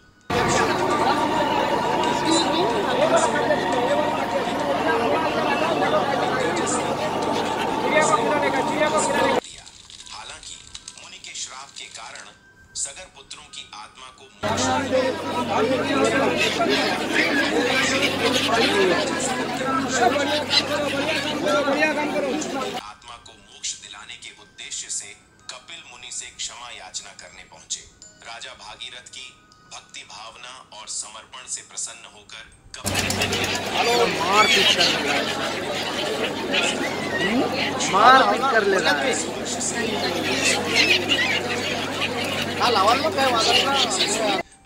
हालांकि मुनि के श्राप के कारण सगर पुत्रों की आत्मा को मोक्ष दिलाने के उद्देश्य से कपिल मुनि से क्षमा याचना करने पहुंचे। राजा भागीरथ की भक्ति भावना और समर्पण से प्रसन्न होकर मारपीट कर लेना है।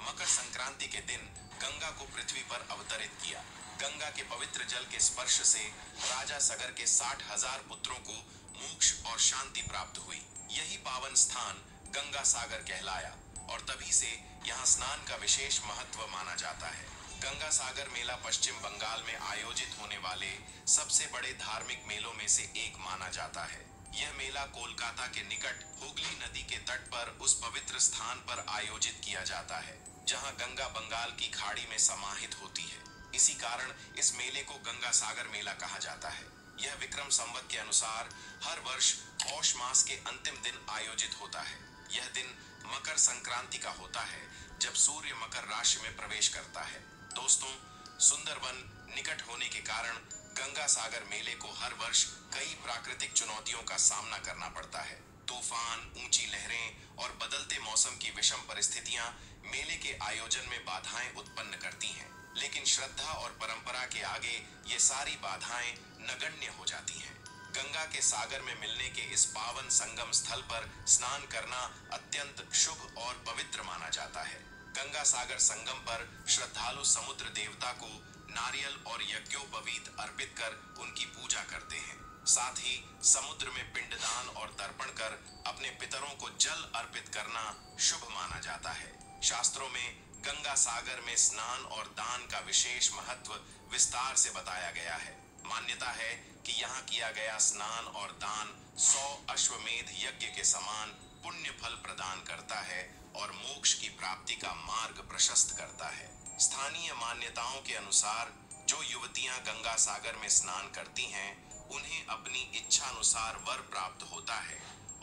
मकर संक्रांति के दिन गंगा को पृथ्वी पर अवतरित किया। गंगा के पवित्र जल के स्पर्श से राजा सगर के 60,000 पुत्रों को मोक्ष और शांति प्राप्त हुई। यही पावन स्थान गंगा सागर कहलाया और तभी से यहाँ स्नान का विशेष महत्व माना जाता है। गंगा सागर मेला पश्चिम बंगाल में आयोजित होने वाले सबसे बड़े धार्मिक मेलों में से एक माना जाता है। यह मेला कोलकाता के निकट हुगली नदी के तट पर उस पवित्र स्थान पर आयोजित किया जाता है, जहां गंगा बंगाल की खाड़ी में समाहित होती है। इसी कारण इस मेले को गंगा सागर मेला कहा जाता है। यह विक्रम संवत के अनुसार हर वर्ष पौष मास के अंतिम दिन आयोजित होता है। यह दिन मकर संक्रांति का होता है, जब सूर्य मकर राशि में प्रवेश करता है। दोस्तों, सुंदरवन निकट होने के कारण गंगा सागर मेले को हर वर्ष कई प्राकृतिक चुनौतियों का सामना करना पड़ता है। तूफान, ऊंची लहरें और बदलते मौसम की विषम परिस्थितियां मेले के आयोजन में बाधाएं उत्पन्न करती हैं, लेकिन श्रद्धा और परंपरा के आगे ये सारी बाधाएं नगण्य हो जाती हैं। गंगा के सागर में मिलने के इस पावन संगम स्थल पर स्नान करना अत्यंत शुभ और पवित्र माना जाता है। गंगा सागर संगम पर श्रद्धालु समुद्र देवता को नारियल और यज्ञोपवीत अर्पित कर उनकी पूजा करते हैं। साथ ही समुद्र में पिंडदान और तर्पण कर अपने पितरों को जल अर्पित करना शुभ माना जाता है। शास्त्रों में गंगा सागर में स्नान और दान का विशेष महत्व विस्तार से बताया गया है। मान्यता है कि यहाँ किया गया स्नान और दान 100 अश्वमेध यज्ञ के समान पुण्य फल प्रदान करता है और मोक्ष की प्राप्ति का मार्ग प्रशस्त करता है। स्थानीय मान्यताओं के अनुसार जो युवतियां गंगा सागर में स्नान करती हैं, उन्हें अपनी इच्छा अनुसार वर प्राप्त होता है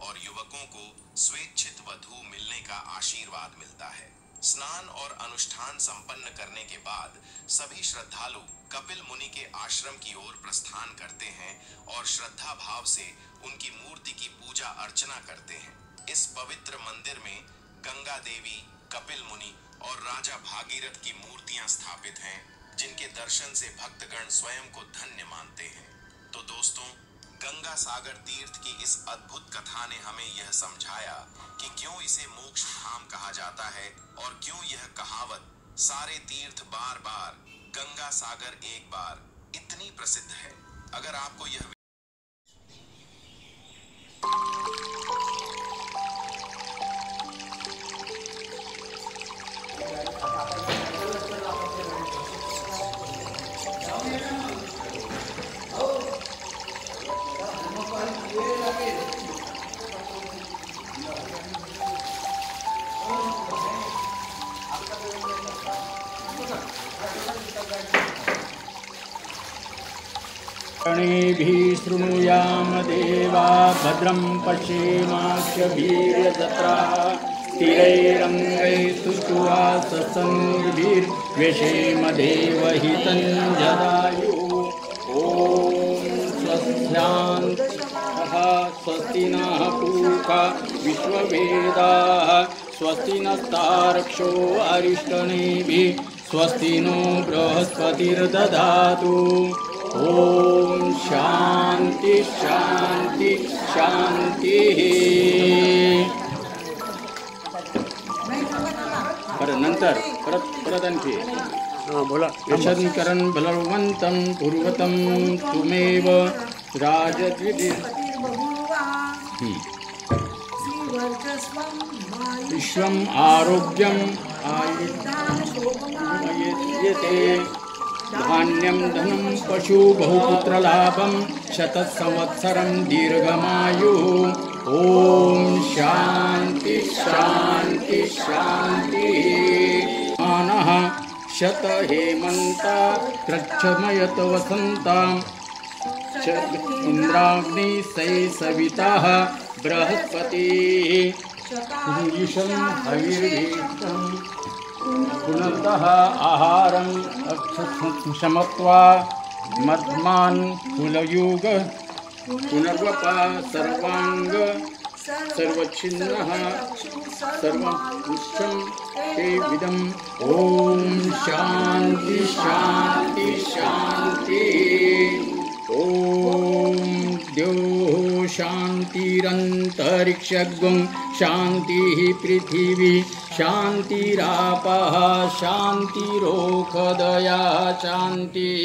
और युवकों को स्वेच्छित वधू मिलने का आशीर्वाद मिलता है। स्नान और अनुष्ठान संपन्न करने के बाद सभी श्रद्धालु कपिल मुनि के आश्रम की ओर प्रस्थान करते हैं और श्रद्धा भाव से उनकी मूर्ति की पूजा अर्चना करते हैं। इस पवित्र मंदिर में गंगा देवी, कपिल मुनि और राजा भागीरथ की मूर्तियां स्थापित हैं, जिनके दर्शन से भक्तगण स्वयं को धन्य मानते हैं। तो दोस्तों, गंगा सागर तीर्थ की इस अद्भुत कथा ने हमें यह समझाया कि क्यों इसे मोक्ष धाम कहा जाता है और क्यों यह कहावत सारे तीर्थ बार बार, गंगा सागर एक बार इतनी प्रसिद्ध है। अगर आपको यह कर्णेभिः शृणुयाम देवा भद्रं पश्येमाक्षभिर्यजत्राः स्थिरैरङ्गैस्तुष्ट्वाससंभिर्व्यशेम देवहितं जदायुः। ॐ स्वस्यान्तः स्वस्ति नः पूषा विश्ववेदाः स्वस्ति नस्तार्क्ष्यो अरिष्टनेमिः स्वस्ति नो बृहस्पतिर्दधातु। ओम शांति शांति शांति। नंतर परत आणखी बोला. यशंकरं बलवन्तं पूर्वतं तुमेव राजद्वितीय विश्वम् आरोग्यम् आयुष्यते धान्यं धनं पशु बहुपुत्रलाभं शतसंवत्सरं दीर्घमायुः। ओम शांति शांति शांति। मानः शत हेमंता त्रक्षमयत वसन्तां इंद्राग्नि सै सविताः बृहस्पतिः ईशं हविर्भीष्टं पुनः आहारं क्षमत्वा मध्मान् कुलयुग पुनर्वपा सर्वांग सर्वच्छिन्नः सर्वमुच्छं ते विदम्। ओम शांति शांति शांति। ओम द्योः शान्तिरन्तरिक्षगं शान्तिः पृथिवी शान्तिरापः शान्तिरोषधयः शान्तिः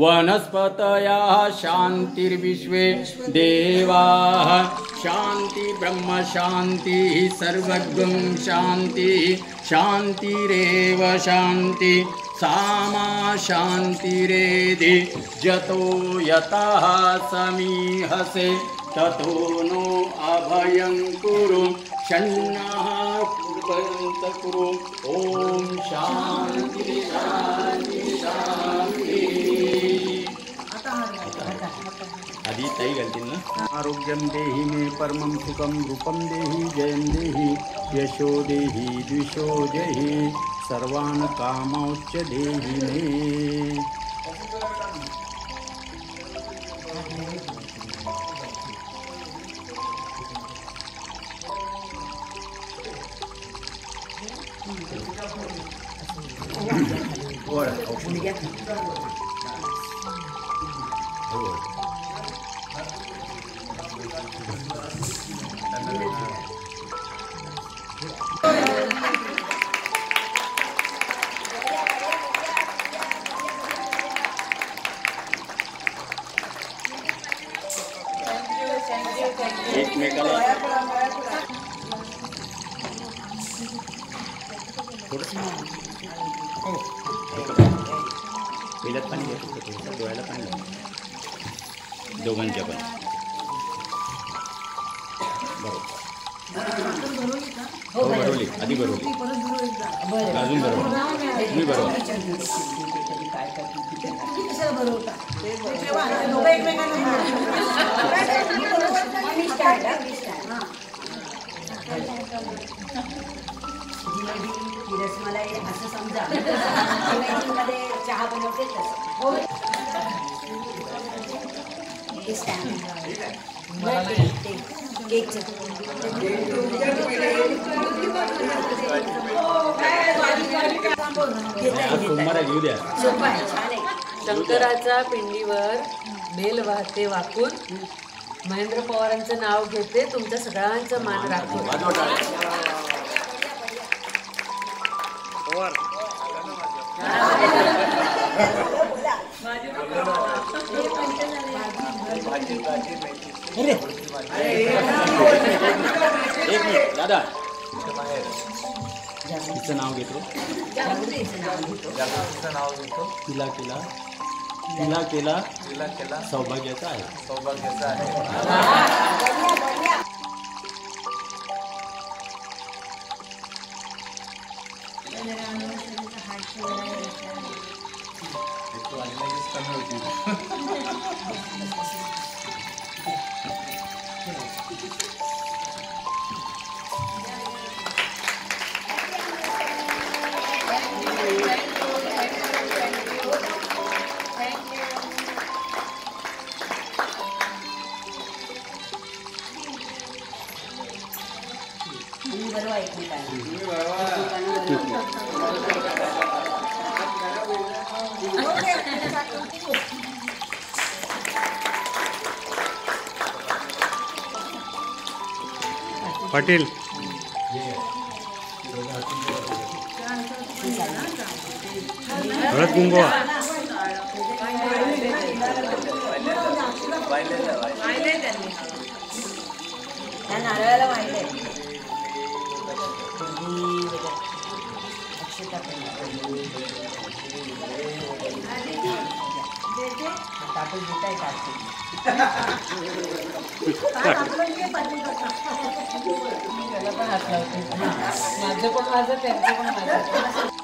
वनस्पतयः शान्तिर्विश्वे देवाः शान्ति ब्रह्म शान्तिः सर्वगं शान्तिः शान्तिरेव शान्ति सामा शान्तिरेधि जतो यतः समीहसे ततो नो अभयं कुरु शन्नः कुर्वन्त कुरु। ओम शांति शांति शांति। आधी ताई घालतील ना. आरोग्यं देहि मे परमं सुखं रूपं देहि जयं देहि यशो देहि द्विषो देहि सर्वान् कामौच्च देहि मे। एकमेकाला पहिल्यात पाणी घ्यायचं थोडंसं डोळ्याला पाणी लागतं दोघांच्या पण बरोबर हो भरवली आधी भरवली अजून भरवली तुम्ही भरवा रसमलाई असं समजा मध्ये चहा बनवते शंकराच्या पिंडीवर बेल वाहते वाकून महेंद्र पवारांचं नाव घेते तुमच्या सगळ्यांचं मान राखते एक मिनिट दादा तिचं नाव घेतो तिला केला सौभाग्याचा आहे पाटील हळद कुंकू नारळाला वाहिले ताटून घेताय त्याला पण हात लावते माझं पण माझं त्यांचं पण माझं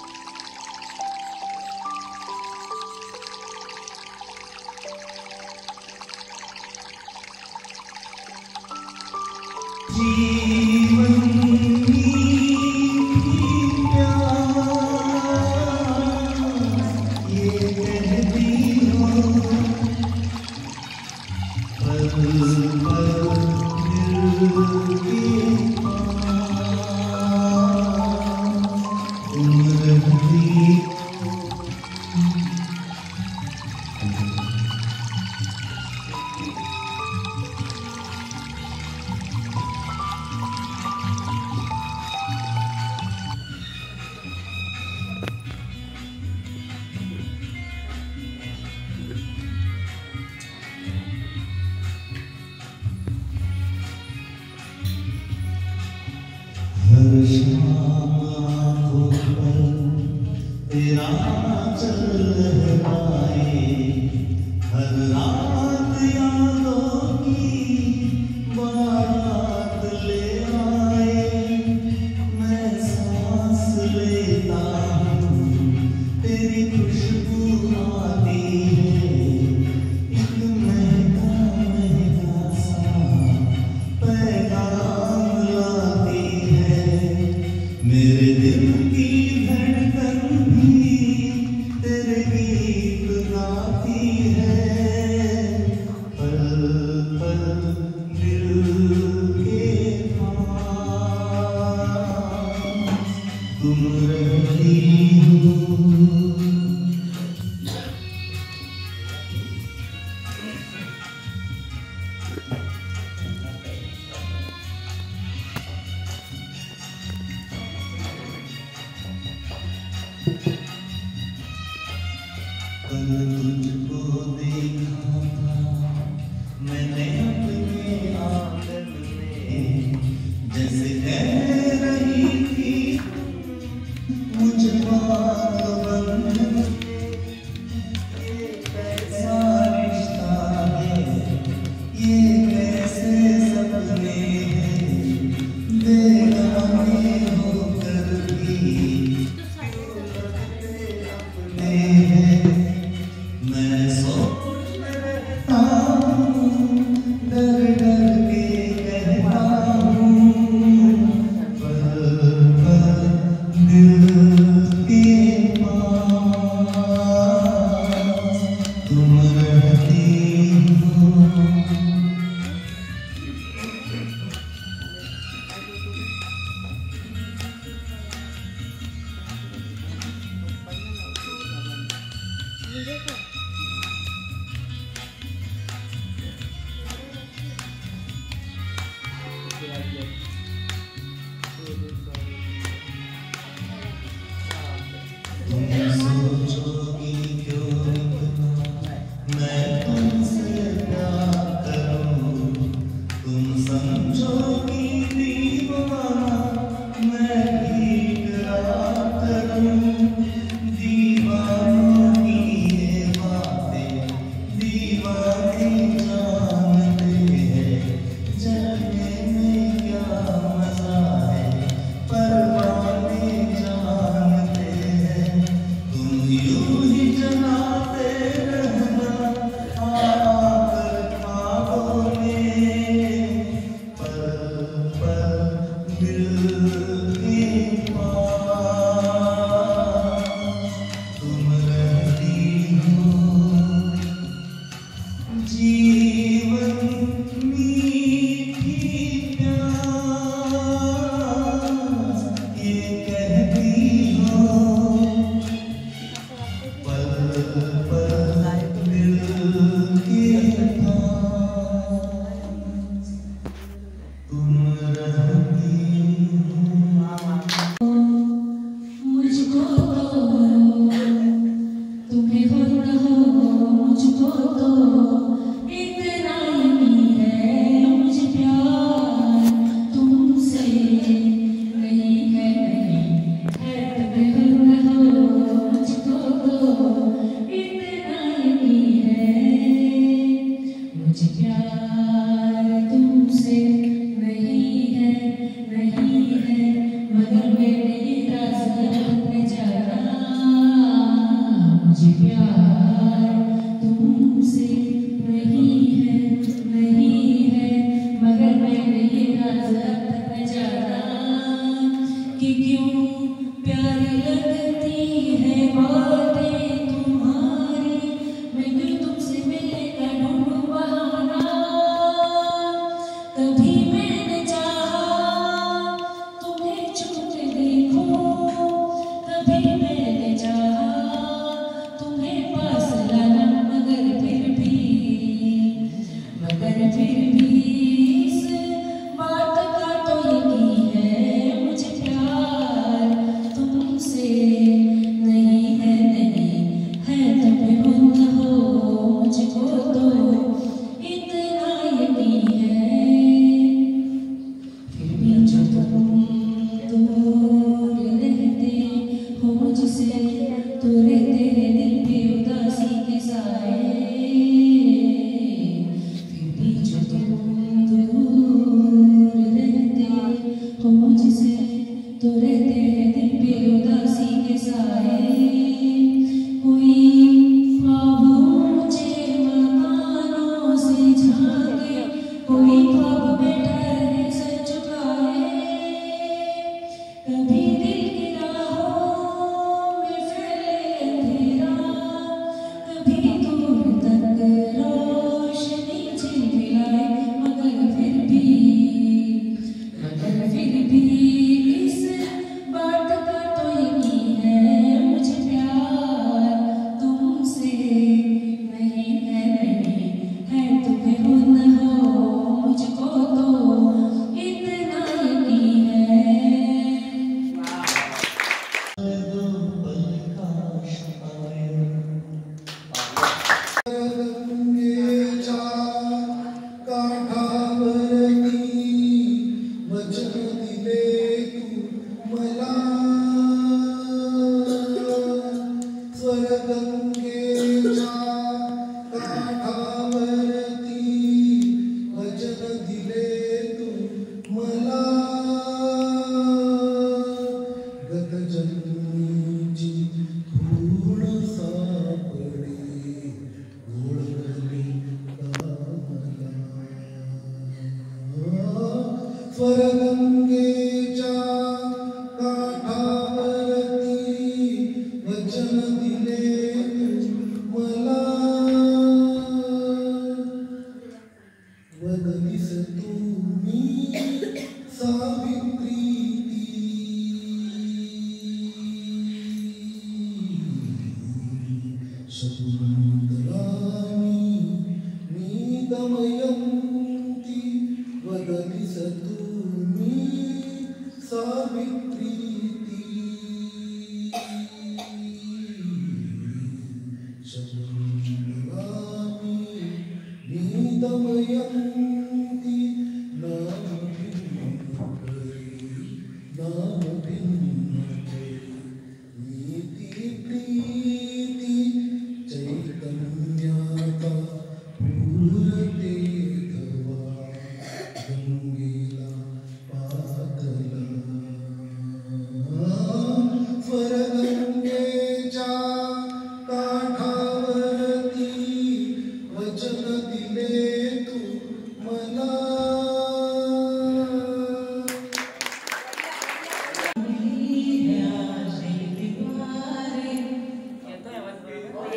तुझको देखा था मैंने अपने आंगन दीवानों की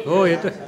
हो येतोय.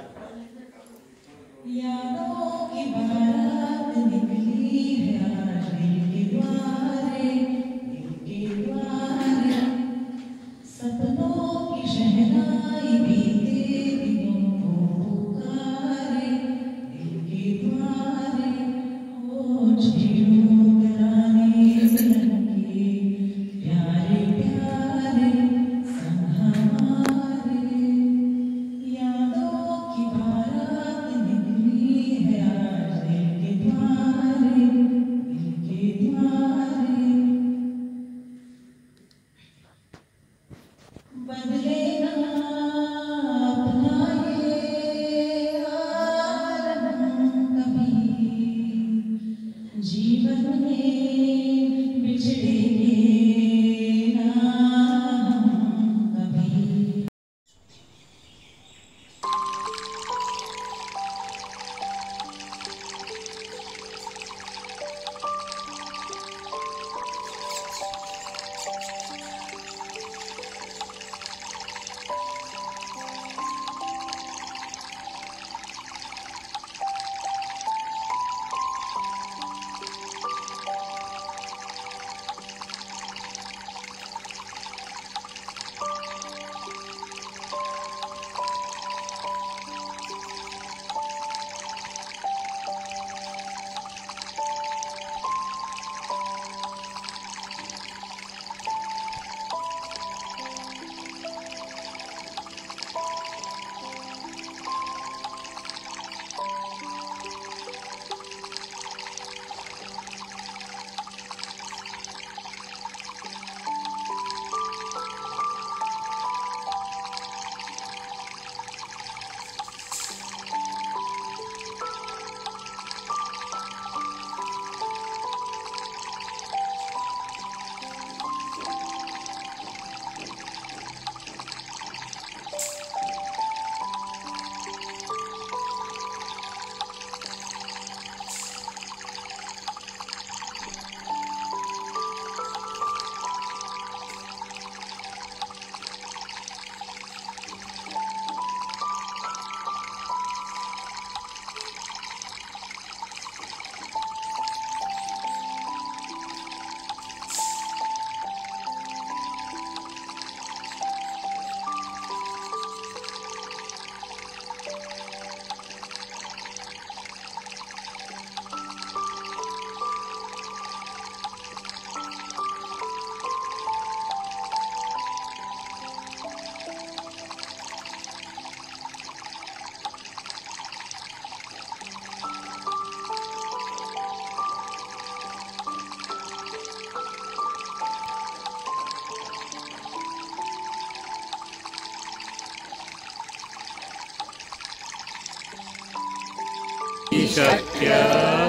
शक्य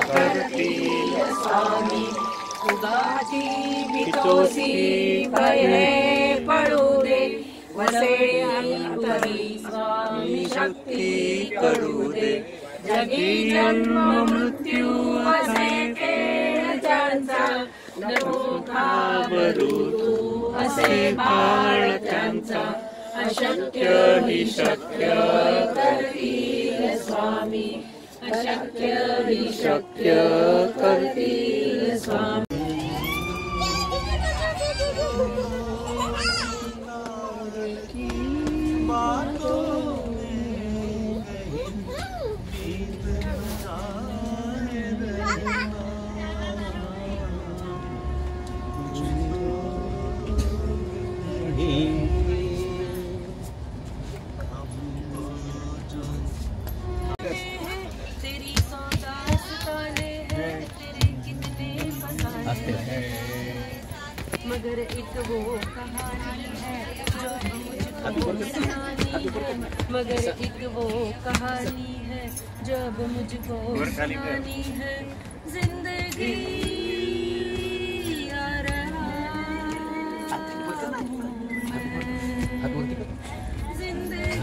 करतील स्वामी उगाची भीतोसी भये पडू दे वसे अंतरी स्वामी शक्ती करू दे जगी जन्म मृत्यू असे खेळ ज्यांचा नको घाबरू तू असे बाळ त्यांचा अशक्य ही शक्य करतील स्वामी अशक्य ही शक्य करतील स्वामी मगर एक वो कहानी है जो मुझको सुनानी है, मगर एक वो कहानी है जो अब मुझको सुनानी है। जिंदगी आ रहा जिंदगी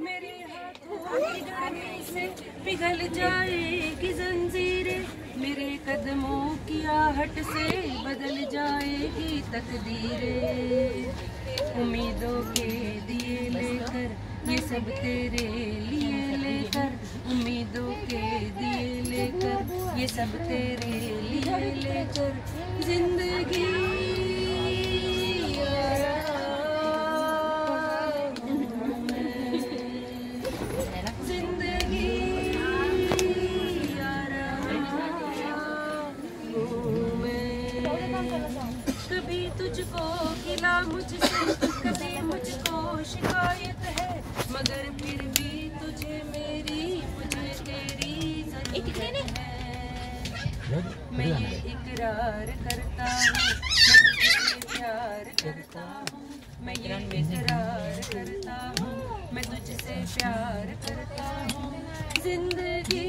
मेरे हाथों की जड़ने से पिघल जाएगी जंजीरें, मेरे कदमों की आहट से बदल जाएगी तकदीरें। उम्मीदों के दिए लेकर ये सब तेरे लिए लेकर, उम्मीदों के दिए लेकर ये सब तेरे लिए लेकर, जिंदगी कभी तुझको गिला मुझसे, कभी मुझको शिकायत है, मगर फिर भी तुझे मेरी मुझे तेरी जरूरत है। मैं ये इकरार करता हूँ मैं तुझसे प्यार करता हूँ, मैं ये इकरार करता हूँ मैं तुझसे प्यार करता हूँ। जिंदगी